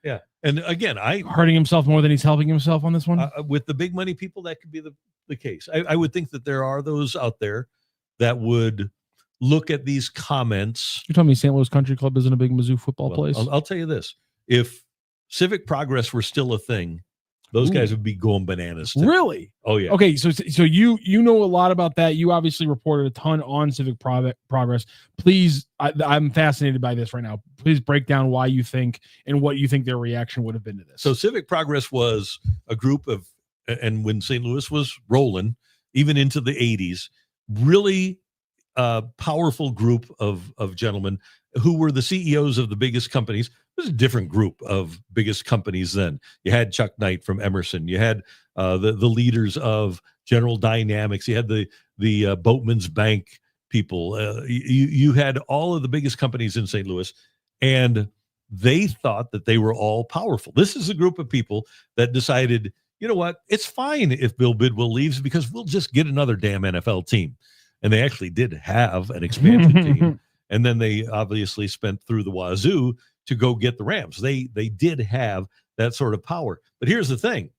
Yeah. And again, hurting himself more than he's helping himself on this one. With the big money people, that could be the case. I would think that there are those out there that would look at these comments. You're telling me St. Louis Country Club isn't a big Mizzou football place? I'll tell you this. If Civic Progress were still a thing, those guys would be going bananas too. Really? Oh, yeah. Okay, so you know a lot about that. You obviously reported a ton on Civic Progress. Please, I'm fascinated by this right now. Please break down why you think and what you think their reaction would have been to this. So Civic Progress was a group of, and when St. Louis was rolling, even into the 80s, really powerful group of gentlemen who were the CEOs of the biggest companies. It was a different group of biggest companies then. You had Chuck Knight from Emerson. You had the leaders of General Dynamics. You had the Boatman's Bank people. You had all of the biggest companies in St. Louis, and they thought that they were all powerful. This is a group of people that decided, you know what, it's fine if Bill Bidwell leaves because we'll just get another damn NFL team. And they actually did have an expansion team. And then they obviously spent through the wazoo to go get the Rams. They did have that sort of power. But here's the thing.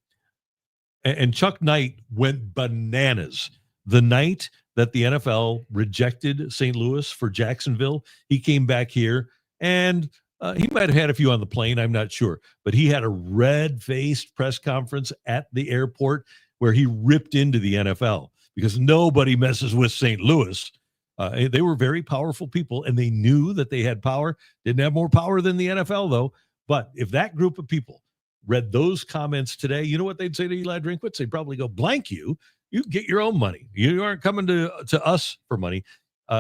And Chuck Knight went bananas The night that the NFL rejected St. Louis for Jacksonville, he came back here, and he might have had a few on the plane, I'm not sure, but he had a red-faced press conference at the airport where he ripped into the NFL because nobody messes with St. Louis. They were very powerful people, and they knew that they had power. Didn't have more power than the NFL, though. But if that group of people read those comments today, you know what they'd say to Eli Drinkwitz? They'd probably go, blank you. You get your own money. You aren't coming to us for money.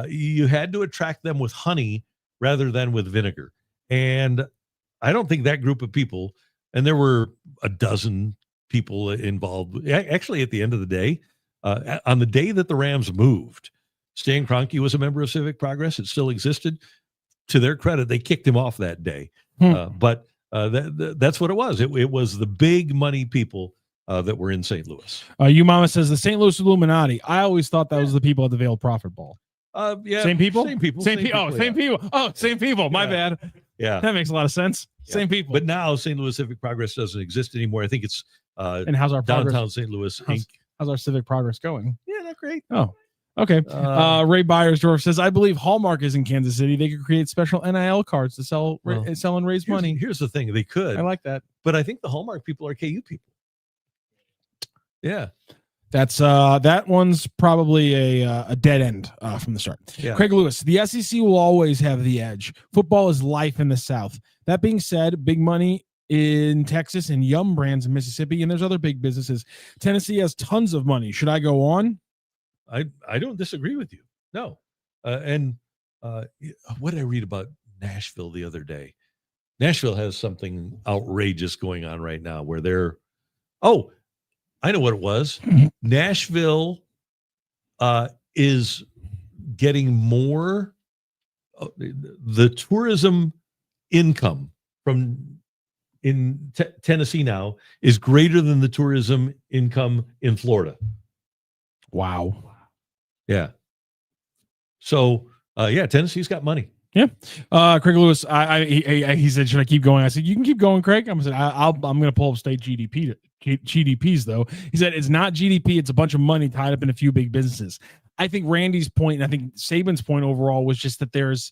You had to attract them with honey rather than with vinegar. And I don't think that group of people, and there were a dozen people involved. Actually, at the end of the day, on the day that the Rams moved, Stan Kroenke was a member of Civic Progress. It still existed. To their credit, they kicked him off that day. But that's what it was. It was the big money people that were in St. Louis. You Mama says the St. Louis Illuminati. I always thought that was the people at the Vail Profit Ball. Yeah, same people. Same people. Same people. Oh, same people. My bad. Yeah, that makes a lot of sense. Yeah. Same people. But now St. Louis Civic Progress doesn't exist anymore. I think it's and how's our downtown progress? St. Louis How's, Inc. How's our Civic Progress going? Yeah, not great. Oh, okay. Ray Byersdorf says, I believe Hallmark is in Kansas City. They could create special NIL cards to sell and raise money. Here's the thing. They could. I like that. But I think the Hallmark people are KU people. Yeah. That's that one's probably a dead end from the start. Yeah. Craig Lewis, the SEC will always have the edge. Football is life in the South. That being said, big money in Texas and Yum Brands in Mississippi, and there's other big businesses. Tennessee has tons of money. Should I go on? I don't disagree with you. No. What did I read about Nashville the other day? Nashville has something outrageous going on right now where they're, I know what it was. Nashville is getting more, the tourism income from in Tennessee now is greater than the tourism income in Florida. Wow. Yeah. So, Tennessee's got money. Yeah. Craig Lewis, he said, should I keep going? I said, you can keep going, Craig. I'm going to pull up state GDPs though. He said, it's not GDP. It's a bunch of money tied up in a few big businesses. I think Randy's point, and I think Saban's point overall was just that there's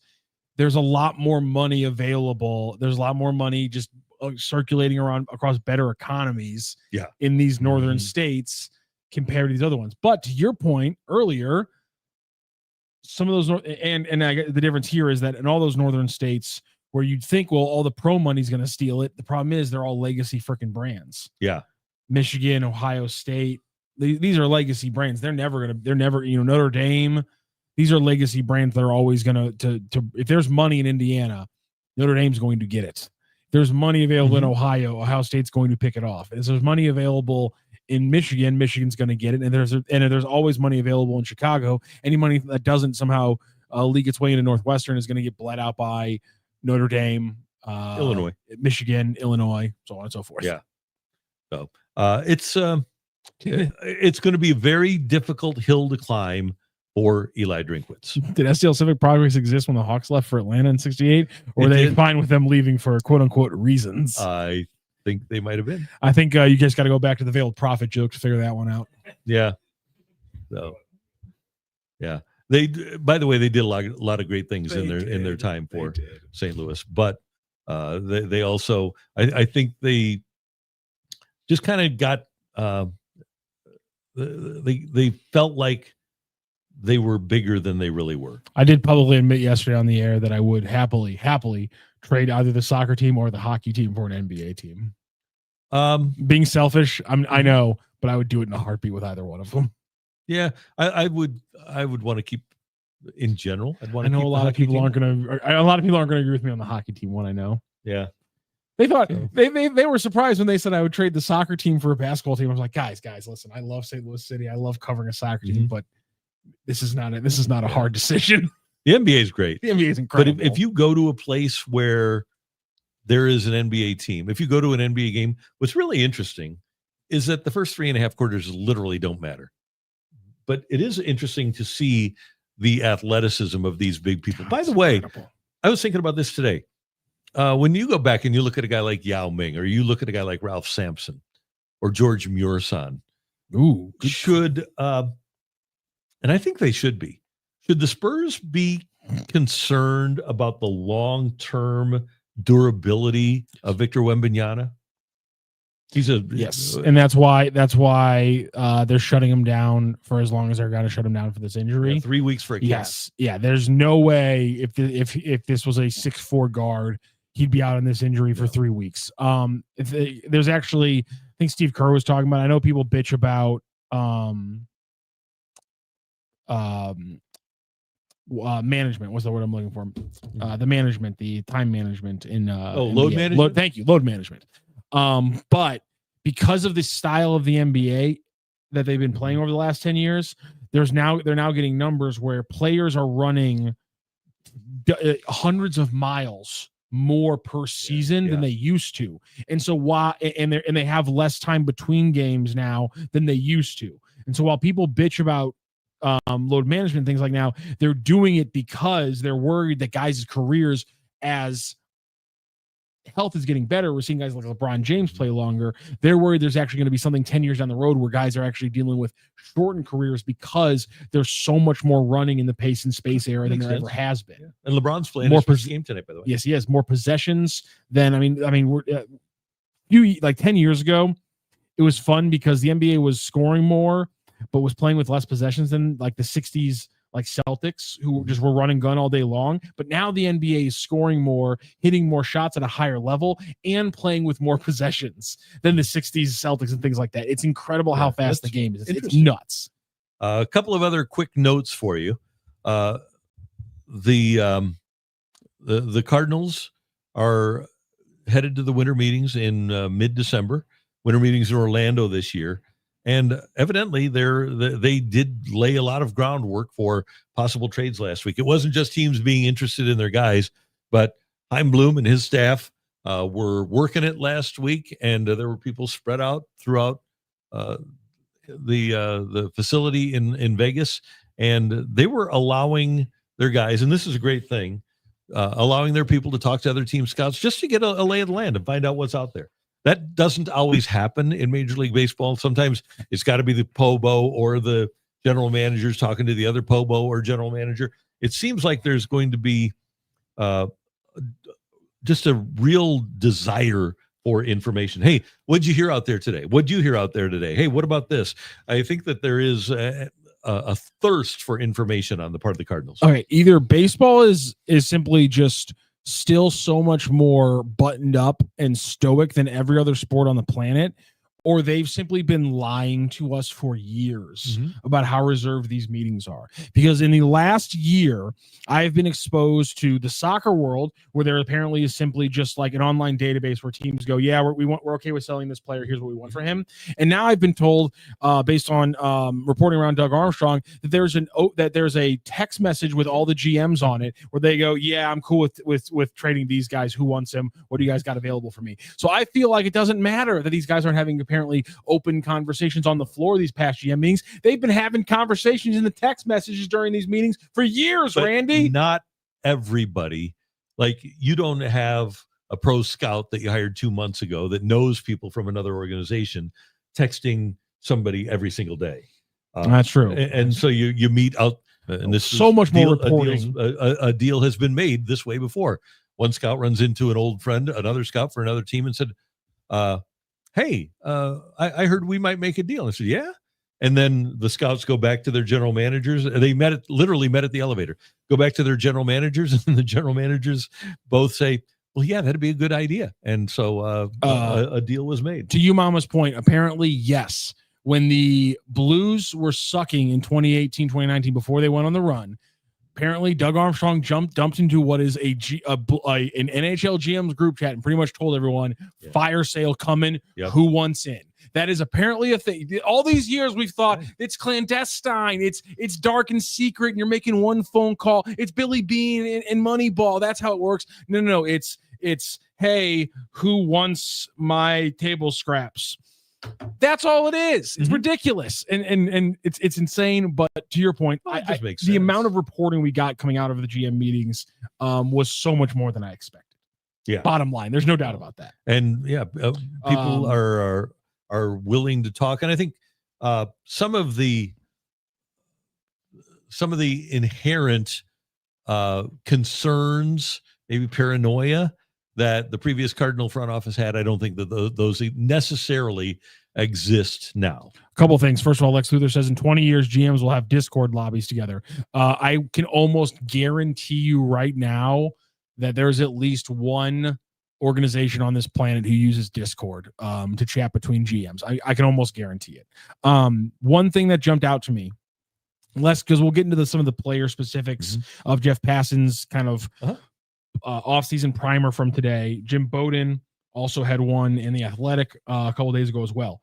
a lot more money available. There's a lot more money just circulating around across better economies in these northern states compared to these other ones. But to your point earlier, some of those, the difference here is that in all those northern states where you'd think, well, all the pro money's going to steal it. The problem is they're all legacy freaking brands. Yeah. Michigan, Ohio State. These are legacy brands. They're never, Notre Dame. These are legacy brands that are always going to, if there's money in Indiana, Notre Dame's going to get it. If there's money available in Ohio State's going to pick it off. If there's money available in Michigan, Michigan's going to get it. And there's always money available in Chicago. Any money that doesn't somehow leak its way into Northwestern is going to get bled out by Notre Dame, Illinois, Michigan, Illinois, so on and so forth. Yeah. So it's going to be a very difficult hill to climb for Eli Drinkwitz. Did STL Civic Progress exist when the Hawks left for Atlanta in '68? Or were they fine with them leaving for quote unquote reasons? I think they might have been. I think you guys got to go back to the Veiled Prophet joke to figure that one out. Yeah. So, yeah. They, by the way, they did a lot of great things in their time for St. Louis, but they also, I think they just kind of got, they felt like they were bigger than they really were. I did publicly admit yesterday on the air that I would happily trade either the soccer team or the hockey team for an NBA team. Being selfish, I know, but I would do it in a heartbeat with either one of them. Yeah, I would want to keep in general. I know a lot of people aren't going to agree with me on the hockey team one. I know. Yeah. They thought they were surprised when they said I would trade the soccer team for a basketball team. I was like, guys, listen, I love St. Louis City. I love covering a soccer team, but this is not a hard decision. The NBA is great. The NBA is incredible. But if you go to a place where there is an NBA team, if you go to an NBA game, what's really interesting is that the first 3.5 quarters literally don't matter. But it is interesting to see the athleticism of these big people. By the way, I was thinking about this today. When you go back and you look at a guy like Yao Ming, or you look at a guy like Ralph Sampson or George Muresan, should and I think they should be. Should the Spurs be concerned about the long-term durability of Victor Wembanyama? Yes, and that's why they're shutting him down for as long as they're going to shut him down for this injury. Yeah, 3 weeks for a yes, yeah. There's no way if this was a 6'4" guard, he'd be out on this injury for 3 weeks. There's actually, I think Steve Kerr was talking about. I know people bitch about management. What's the word I'm looking for? The management, the time management in load NBA. management. Thank you, load management. But because of the style of the NBA that they've been playing over the last 10 years, they're now getting numbers where players are running hundreds of miles more per season than they used to. And so they have less time between games now than they used to. And so while people bitch about load management, things like now, they're doing it because they're worried that guys' careers, as health is getting better, we're seeing guys like LeBron James play longer. They're worried there's actually going to be something 10 years down the road where guys are actually dealing with shortened careers because there's so much more running in the pace and space era than there ever has been. Yeah. And LeBron's playing his first game tonight, by the way. Yes, he has more possessions than, we're 10 years ago, it was fun because the NBA was scoring more, but was playing with less possessions than like the 60s, like Celtics, who just were running gun all day long. But now the NBA is scoring more, hitting more shots at a higher level, and playing with more possessions than the 60s Celtics and things like that. It's incredible how fast the game is. It's nuts. A couple of other quick notes for you. The Cardinals are headed to the winter meetings in mid-December. Winter meetings in Orlando this year. And evidently, they did lay a lot of groundwork for possible trades last week. It wasn't just teams being interested in their guys, but Chaim Bloom and his staff were working it last week, and there were people spread out throughout the facility in Vegas, and they were allowing their guys, and this is a great thing, allowing their people to talk to other team scouts just to get a lay of the land and find out what's out there. That doesn't always happen in Major League Baseball. Sometimes it's got to be the POBO or the general managers talking to the other POBO or general manager. It seems like there's going to be just a real desire for information. Hey, what'd you hear out there today? What'd you hear out there today? Hey, what about this? I think that there is a thirst for information on the part of the Cardinals. Okay, either baseball is simply just still so much more buttoned up and stoic than every other sport on the planet, or they've simply been lying to us for years about how reserved these meetings are. Because in the last year, I've been exposed to the soccer world, where there apparently is simply just like an online database where teams go, yeah, we're okay with selling this player. Here's what we want for him. And now I've been told, based on reporting around Doug Armstrong, that there's a text message with all the GMs on it where they go, yeah, I'm cool with trading these guys. Who wants him? What do you guys got available for me? So I feel like it doesn't matter that these guys aren't having apparently open conversations on the floor of these past GM meetings. They've been having conversations in the text messages during these meetings for years, but Randy. Not everybody. Like, you don't have a pro scout that you hired 2 months ago that knows people from another organization texting somebody every single day. That's true. And so you meet out, and this so is much more reporting. A deal has been made this way before. One scout runs into an old friend, another scout for another team, and said, hey, I heard we might make a deal. And I said, yeah. And then the scouts go back to their general managers. They literally met at the elevator, go back to their general managers, and the general managers both say, well, yeah, that'd be a good idea. And so a deal was made. To you, Mama's point, apparently, yes. When the Blues were sucking in 2018, 2019, before they went on the run, apparently Doug Armstrong dumped into what is an NHL GM's group chat and pretty much told everyone, fire sale coming, who wants in? That is apparently a thing. All these years we've thought it's clandestine, it's dark and secret, and you're making one phone call. It's Billy Bean and Moneyball. That's how it works. No. It's hey, who wants my table scraps? That's all it is. It's ridiculous, and it's insane. But to your point, the amount of reporting we got coming out of the GM meetings was so much more than I expected. Yeah. Bottom line, there's no doubt about that. And people are willing to talk, and I think some of the some of the inherent concerns, maybe paranoia that the previous Cardinal front office had. I don't think that those necessarily exist now. A couple of things. First of all, Lex Luthor says in 20 years, GMs will have Discord lobbies together. I can almost guarantee you right now that there's at least one organization on this planet who uses Discord to chat between GMs. I can almost guarantee it. One thing that jumped out to me, less because we'll get into some of the player specifics of Jeff Passan's kind of offseason primer from today. Jim Bowden also had one in The Athletic a couple of days ago as well.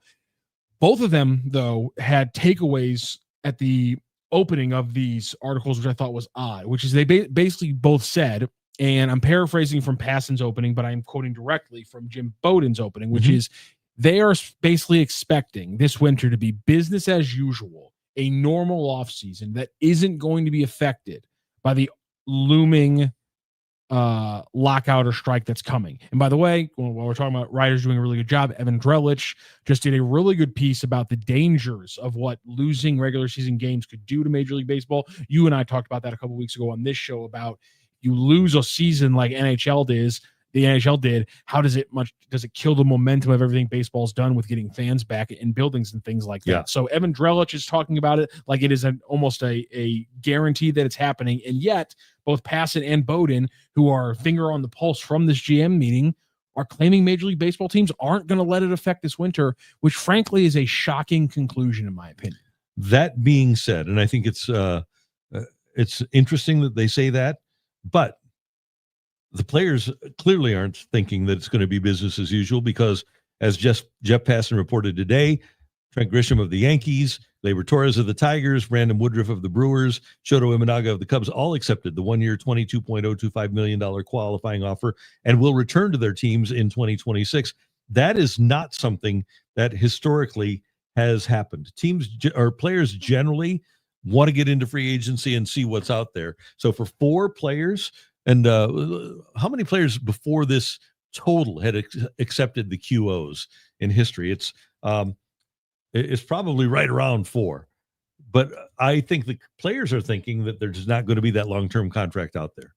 Both of them, though, had takeaways at the opening of these articles, which I thought was odd, which is they basically both said, and I'm paraphrasing from Passan's opening, but I'm quoting directly from Jim Bowden's opening, which is they are basically expecting this winter to be business as usual, a normal offseason that isn't going to be affected by the looming lockout or strike that's coming. And by the way, while we're talking about writers doing a really good job, Evan Drellich just did a really good piece about the dangers of what losing regular season games could do to Major League Baseball. You and I talked about that a couple weeks ago on this show about you lose a season like the NHL did. How does it kill the momentum of everything baseball's done with getting fans back in buildings and things like that? Yeah. So Evan Drellich is talking about it like it is almost a guarantee that it's happening. And yet both Passan and Bowden, who are finger on the pulse from this GM meeting, are claiming Major League Baseball teams aren't going to let it affect this winter, which frankly is a shocking conclusion in my opinion. That being said, and I think it's interesting that they say that, but the players clearly aren't thinking that it's going to be business as usual because, as Jeff Passan reported today, Trent Grisham of the Yankees, Gleyber Torres of the Tigers, Brandon Woodruff of the Brewers, Shoto Imanaga of the Cubs all accepted the one-year $22.025 million qualifying offer and will return to their teams in 2026. That is not something that historically has happened. Teams or players generally want to get into free agency and see what's out there. So for 4 players, and how many players before this total had accepted the QOs in history? It's probably right around 4. But I think the players are thinking that there's not going to be that long-term contract out there.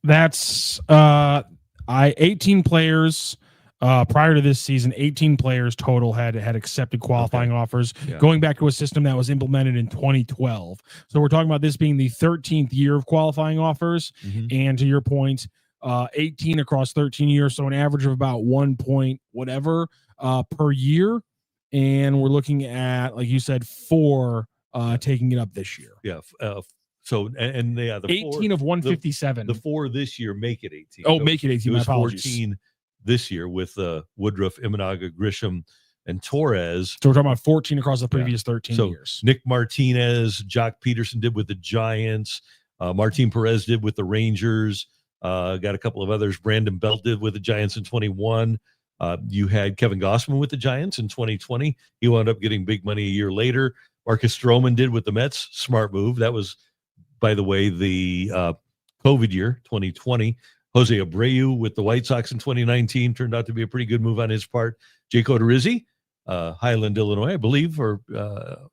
That's 18 players prior to this season. 18 players total had accepted qualifying offers, going back to a system that was implemented in 2012. So we're talking about this being the 13th year of qualifying offers. And to your point, 18 across 13 years, so an average of about 1 point whatever per year. And we're looking at, like you said, 4 taking it up this year. Yeah. So the 18 of 157. The 4 this year make it 18. Oh, make it 18. It was My apologies. 14 this year with Woodruff, Imanaga, Grisham, and Torres. So we're talking about 14 across the previous 13 years. Nick Martinez, Jock Peterson did with the Giants. Martin Perez did with the Rangers. Got a couple of others. Brandon Belt did with the Giants in 21. You had Kevin Gossman with the Giants in 2020. He wound up getting big money a year later. Marcus Stroman did with the Mets. Smart move. That was, by the way, the COVID year, 2020. Jose Abreu with the White Sox in 2019 turned out to be a pretty good move on his part. Jake Odorizzi, Highland, Illinois, I believe, or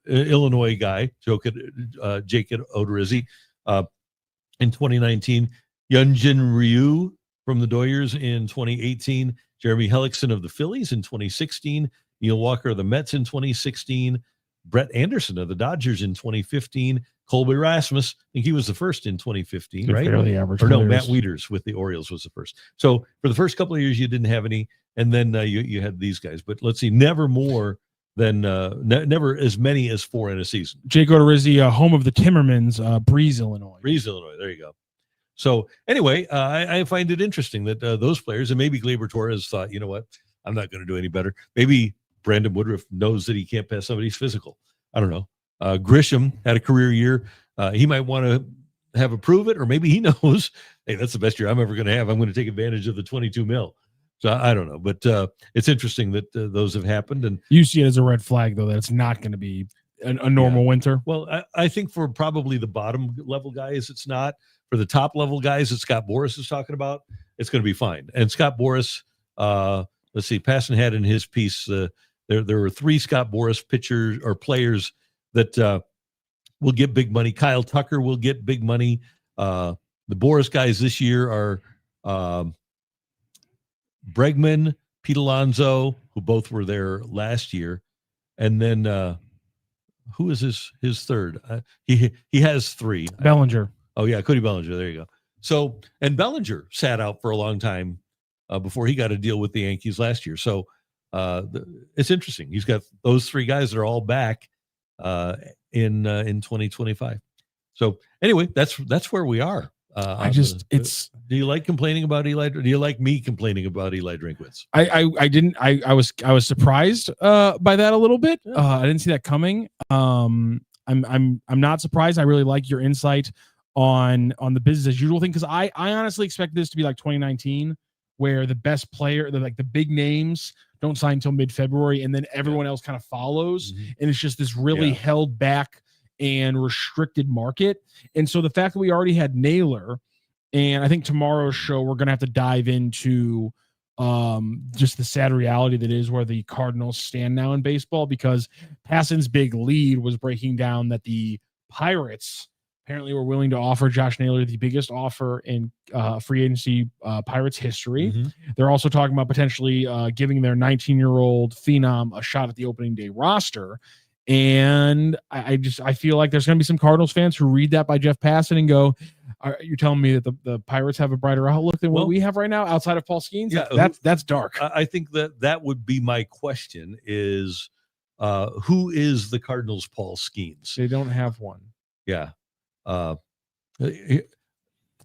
Illinois guy, Jake Odorizzi. In 2019, Hyunjin Ryu from the Doyers in 2018, Jeremy Hellickson of the Phillies in 2016, Neil Walker of the Mets in 2016, Brett Anderson of the Dodgers in 2015, Colby Rasmus, I think he was the first in 2015, right? Fairly average. Or no, Matt Wieters with the Orioles was the first. So for the first couple of years, you didn't have any, and then you had these guys. But let's see, never more than never as many as 4 in a season. Jake Odorizzi, home of the Timmermans, Breeze, Illinois. Breeze, Illinois. There you go. So anyway, I find it interesting that those players, and maybe Gleyber Torres thought, you know what, I'm not going to do any better. Maybe Brandon Woodruff knows that he can't pass somebody's physical. I don't know. Grisham had a career year. He might want to have a prove it, or maybe he knows, hey, that's the best year I'm ever going to have. I'm going to take advantage of the 22 mil. So I don't know, but it's interesting that those have happened. And you see it as a red flag, though, that it's not going to be a normal winter. Well, I think for probably the bottom level guys, it's not. For the top level guys that Scott Boras is talking about, it's going to be fine. And Scott Boras, let's see, Passan had in his piece, there were 3 Scott Boras pitchers or players that will get big money. Kyle Tucker will get big money. The Boris guys this year are Bregman, Pete Alonso, who both were there last year, and then who is his third? He has three. Bellinger. Oh yeah, Cody Bellinger. There you go. So, and Bellinger sat out for a long time before he got a deal with the Yankees last year. So it's interesting. He's got those three guys that are all back in 2025. So anyway, that's where we are. Do you like complaining about Eli? Or do you like me complaining about Eli Drinkwitz? I was surprised by that a little bit. I didn't see that coming. I'm not surprised. I really like your insight on the business as usual thing, because I honestly expect this to be like 2019, where the best player, the big names, don't sign until mid-February, and then everyone else kind of follows, and it's just this really held back and restricted market. And so the fact that we already had Naylor, and I think tomorrow's show we're going to have to dive into just the sad reality that is where the Cardinals stand now in baseball, because Passan's big lead was breaking down that the Pirates apparently were willing to offer Josh Naylor the biggest offer in free agency Pirates history. They're also talking about potentially giving their 19-year-old phenom a shot at the opening day roster. And I feel like there's going to be some Cardinals fans who read that by Jeff Passan and go, you're telling me that the Pirates have a brighter outlook than what we have right now outside of Paul Skeens? Yeah, that's dark. I think that would be my question is, who is the Cardinals' Paul Skeens? They don't have one. Yeah. JJ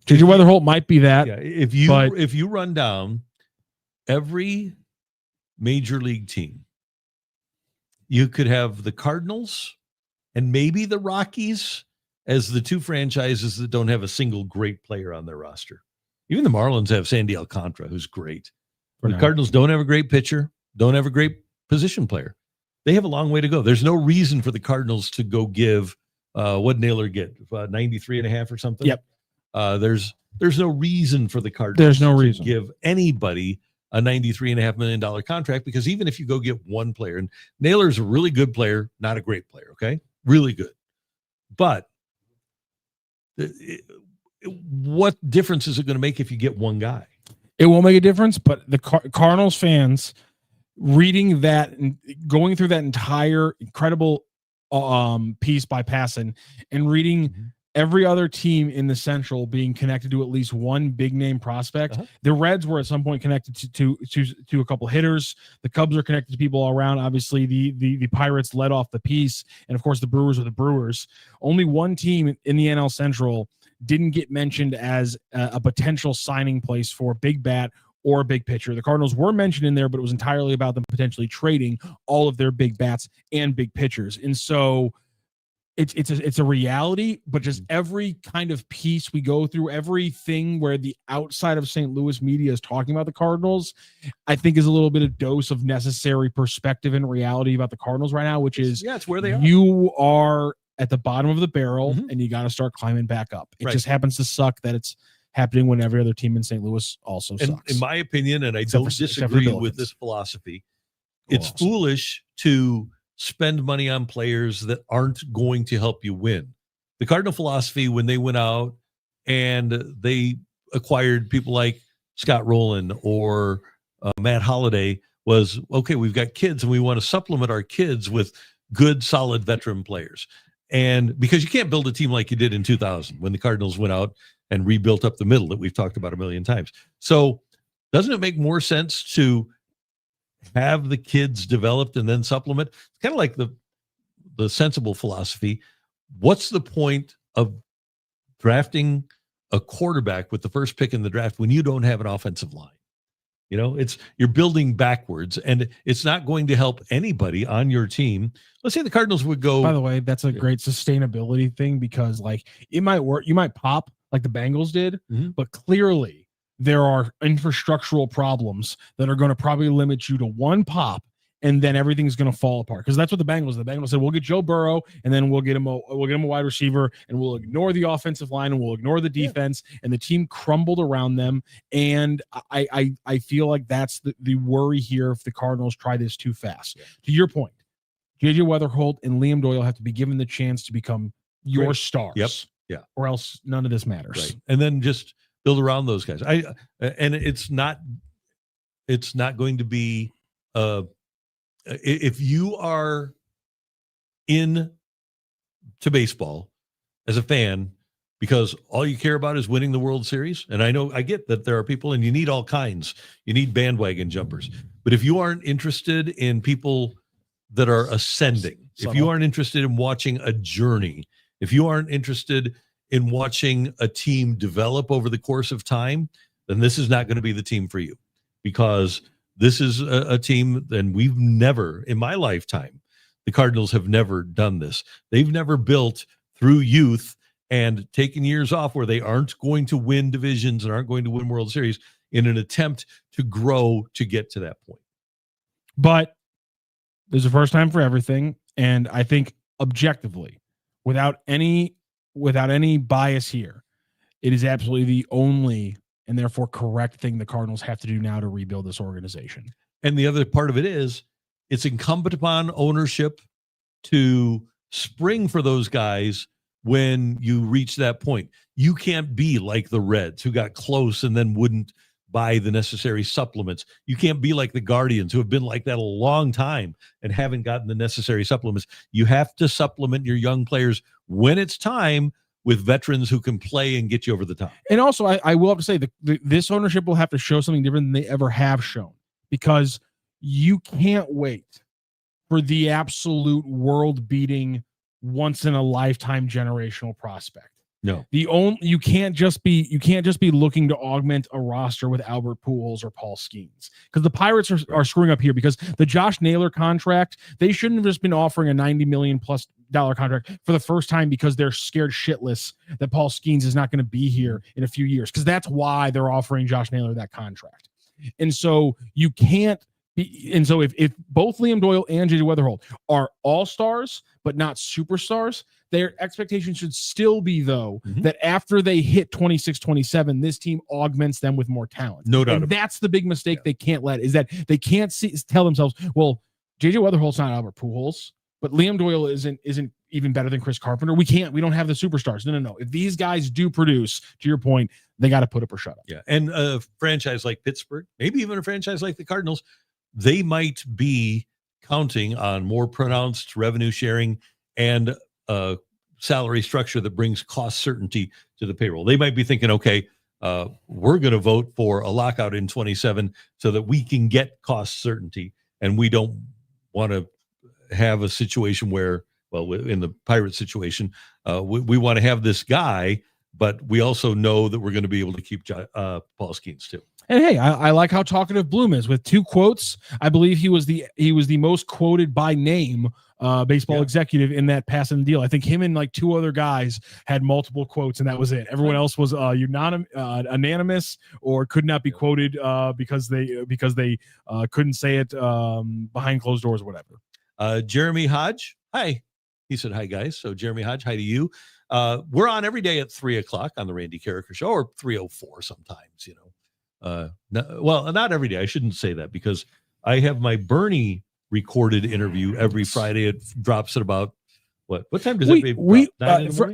Weatherholt might be that. Yeah, if you run down every major league team, you could have the Cardinals and maybe the Rockies as the two franchises that don't have a single great player on their roster. Even the Marlins have Sandy Alcantara, who's great. The Cardinals don't have a great pitcher, don't have a great position player. They have a long way to go. There's no reason for the Cardinals to go give what Naylor get 93 and a half or something. Yep. There's no reason for the Cardinals to give anybody a $93.5 million contract, because even if you go get one player, and Naylor's a really good player, not a great player, okay? Really good. But what difference is it going to make if you get one guy? It won't make a difference, but the Cardinals fans reading that and going through that entire incredible piece by Passan and reading every other team in the Central being connected to at least one big name prospect. The Reds were at some point connected to a couple hitters. The Cubs are connected to people all around. Obviously, the Pirates led off the piece, and of course, the Brewers are the Brewers. Only one team in the NL Central didn't get mentioned as a potential signing place for a big bat or a big pitcher. The Cardinals were mentioned in there, but it was entirely about them potentially trading all of their big bats and big pitchers. And so it's a reality, but just every kind of piece we go through, everything where the outside of St. Louis media is talking about the Cardinals, I think is a little bit of dose of necessary perspective and reality about the Cardinals right now, which is it's where they are. You are at the bottom of the barrel and you got to start climbing back up. It just happens to suck that it's happening when every other team in St. Louis also sucks. In my opinion, and I don't disagree with this philosophy, it's foolish to spend money on players that aren't going to help you win. The Cardinal philosophy, when they went out and they acquired people like Scott Rowland or Matt Holliday, was, okay, we've got kids and we want to supplement our kids with good, solid veteran players. And because you can't build a team like you did in 2000 when the Cardinals went out and rebuilt up the middle that we've talked about a million times. So doesn't it make more sense to have the kids developed and then supplement? It's kind of like the sensible philosophy. What's the point of drafting a quarterback with the first pick in the draft when you don't have an offensive line? You know, you're building backwards, and it's not going to help anybody on your team. Let's say the Cardinals would go. By the way, that's a great sustainability thing, because like it might work. You might pop like the Bengals did, but clearly there are infrastructural problems that are going to probably limit you to one pop, and then everything's going to fall apart. Because that's what the Bengals said, we'll get Joe Burrow, and then we'll get him a wide receiver, and we'll ignore the offensive line, and we'll ignore the defense. And the team crumbled around them. And I feel like that's the worry here if the Cardinals try this too fast. To your point, JJ Weatherholt and Liam Doyle have to be given the chance to become your stars. Yep. Yeah. Or else none of this matters. Right. And then just build around those guys. And it's not going to be if you are in to baseball as a fan because all you care about is winning the World Series. And I get that there are people, and you need all kinds. You need bandwagon jumpers. But if you aren't interested in people that are ascending, if you aren't interested in watching a journey, if you aren't interested in watching a team develop over the course of time, then this is not going to be the team for you, because this is a team, and we've never, in my lifetime, the Cardinals have never done this. They've never built through youth and taken years off where they aren't going to win divisions and aren't going to win World Series in an attempt to grow to get to that point. But there's a first time for everything. And I think objectively, without any bias here, it is absolutely the only and therefore correct thing the Cardinals have to do now to rebuild this organization. And the other part of it is it's incumbent upon ownership to spring for those guys when you reach that point. You can't be like the Reds, who got close and then wouldn't buy the necessary supplements. You can't be like the Guardians, who have been like that a long time and haven't gotten the necessary supplements. You have to supplement your young players when it's time with veterans who can play and get you over the top. And also, I will have to say, this ownership will have to show something different than they ever have shown, because you can't wait for the absolute world-beating, once-in-a-lifetime generational prospect. No, you can't just be looking to augment a roster with Albert Pujols or Paul Skeens, because the Pirates are screwing up here, because the Josh Naylor contract, they shouldn't have just been offering a $90 million plus contract for the first time because they're scared shitless that Paul Skeens is not going to be here in a few years, because that's why they're offering Josh Naylor that contract. And so you can't be, and so if both Liam Doyle and JJ Weatherholt are all-stars but not superstars, their expectation should still be, though, that after they hit 26, 27, this team augments them with more talent. No doubt. And that's the big mistake they can't let, is that they can't tell themselves, well, JJ Weatherholt's not Albert Pujols, but Liam Doyle isn't even better than Chris Carpenter. We don't have the superstars. No. If these guys do produce, to your point, they got to put up or shut up. Yeah. And a franchise like Pittsburgh, maybe even a franchise like the Cardinals, they might be counting on more pronounced revenue sharing and salary structure that brings cost certainty to the payroll. They might be thinking, okay, we're going to vote for a lockout in 27 so that we can get cost certainty. And we don't want to have a situation where, well, in the Pirates situation, we want to have this guy, but we also know that we're going to be able to keep Paul Skeens too. And hey, I like how talkative Bloom is with 2 quotes. I believe he was the most quoted by name baseball executive in that Passan deal. I think him and like 2 other guys had multiple quotes, and that was it. Everyone else was unanimous or could not be quoted because they couldn't say it behind closed doors or whatever. Jeremy Hodge, hi. He said, hi, guys. So Jeremy Hodge, hi to you. We're on every day at 3:00 on the Randy Karraker Show, or 3:04 sometimes, you know. Not every day. I shouldn't say that, because I have my Bernie recorded interview every Friday. It drops at about what time does it?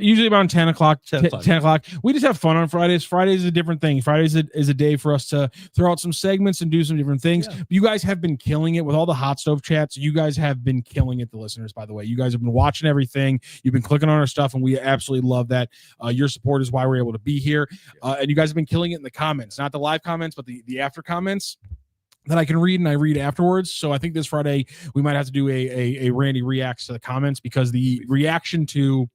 Usually around 10 o'clock. 10 o'clock. We just have fun on Fridays. Fridays is a different thing. Fridays is a day for us to throw out some segments and do some different things. Yeah. You guys have been killing it with all the hot stove chats. You guys have been killing it, the listeners, by the way. You guys have been watching everything. You've been clicking on our stuff, and we absolutely love that. Your support is why we're able to be here. And you guys have been killing it in the comments, not the live comments, but the after comments that I can read, and I read afterwards. So I think this Friday we might have to do a Randy reacts to the comments, because the reaction to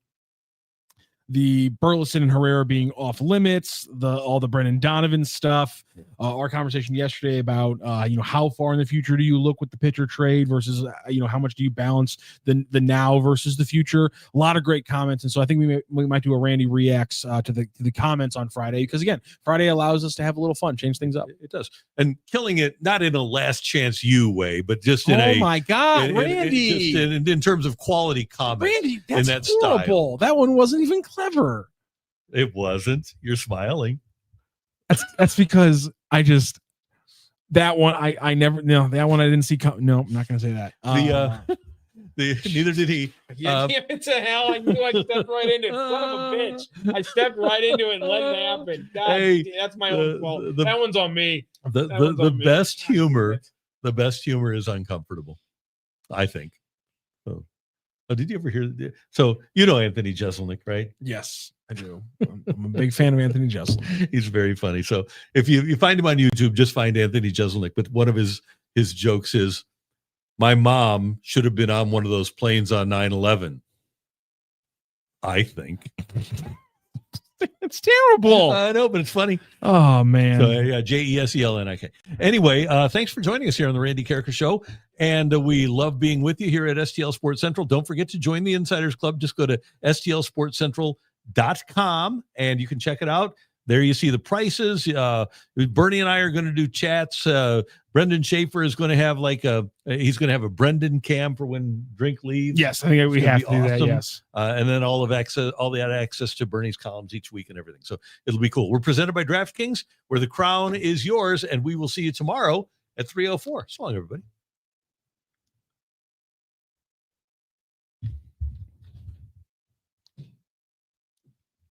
the Burleson and Herrera being off limits, all the Brendan Donovan stuff, our conversation yesterday about how far in the future do you look with the pitcher trade versus how much do you balance the now versus the future. A lot of great comments, and so I think we might do a Randy reacts to the comments on Friday, because again, Friday allows us to have a little fun, change things up. It does, and killing it not in a last chance you way, but just in my God, Randy, in terms of quality comments. Randy, that's in that horrible. Style. That one wasn't even clever. It wasn't. You're smiling. That's because that one I never that one I didn't see. No, I'm not going to say that. Neither did he. Yeah, damn it to hell. I knew I stepped right into it. Son of a bitch. I stepped right into it and let it happen. God, Hey, that's my own fault. That one's on me. The best humor, the best humor is uncomfortable, I think. So, did you ever hear? So you know Anthony Jeselnik, right? Yes, I do. I'm a big fan of Anthony Jeselnik. He's very funny. So if you find him on YouTube, just find Anthony Jeselnik. But one of his jokes is, my mom should have been on one of those planes on 9/11. I think. It's terrible. I know, but it's funny. Oh, man. So, yeah, Jeselnik. Anyway, thanks for joining us here on the Randy Karraker Show. And we love being with you here at STL Sports Central. Don't forget to join the Insiders Club. Just go to stlsportscentral.com and you can check it out. There you see the prices. Bernie and I are going to do chats. Brendan Schaefer is going to have he's going to have a Brendan cam for when Drink leaves. Yes, I think we have to do that. Yes, and then all that access to Bernie's columns each week and everything. So it'll be cool. We're presented by DraftKings, where the crown is yours, and we will see you tomorrow at 3:04. So long, everybody.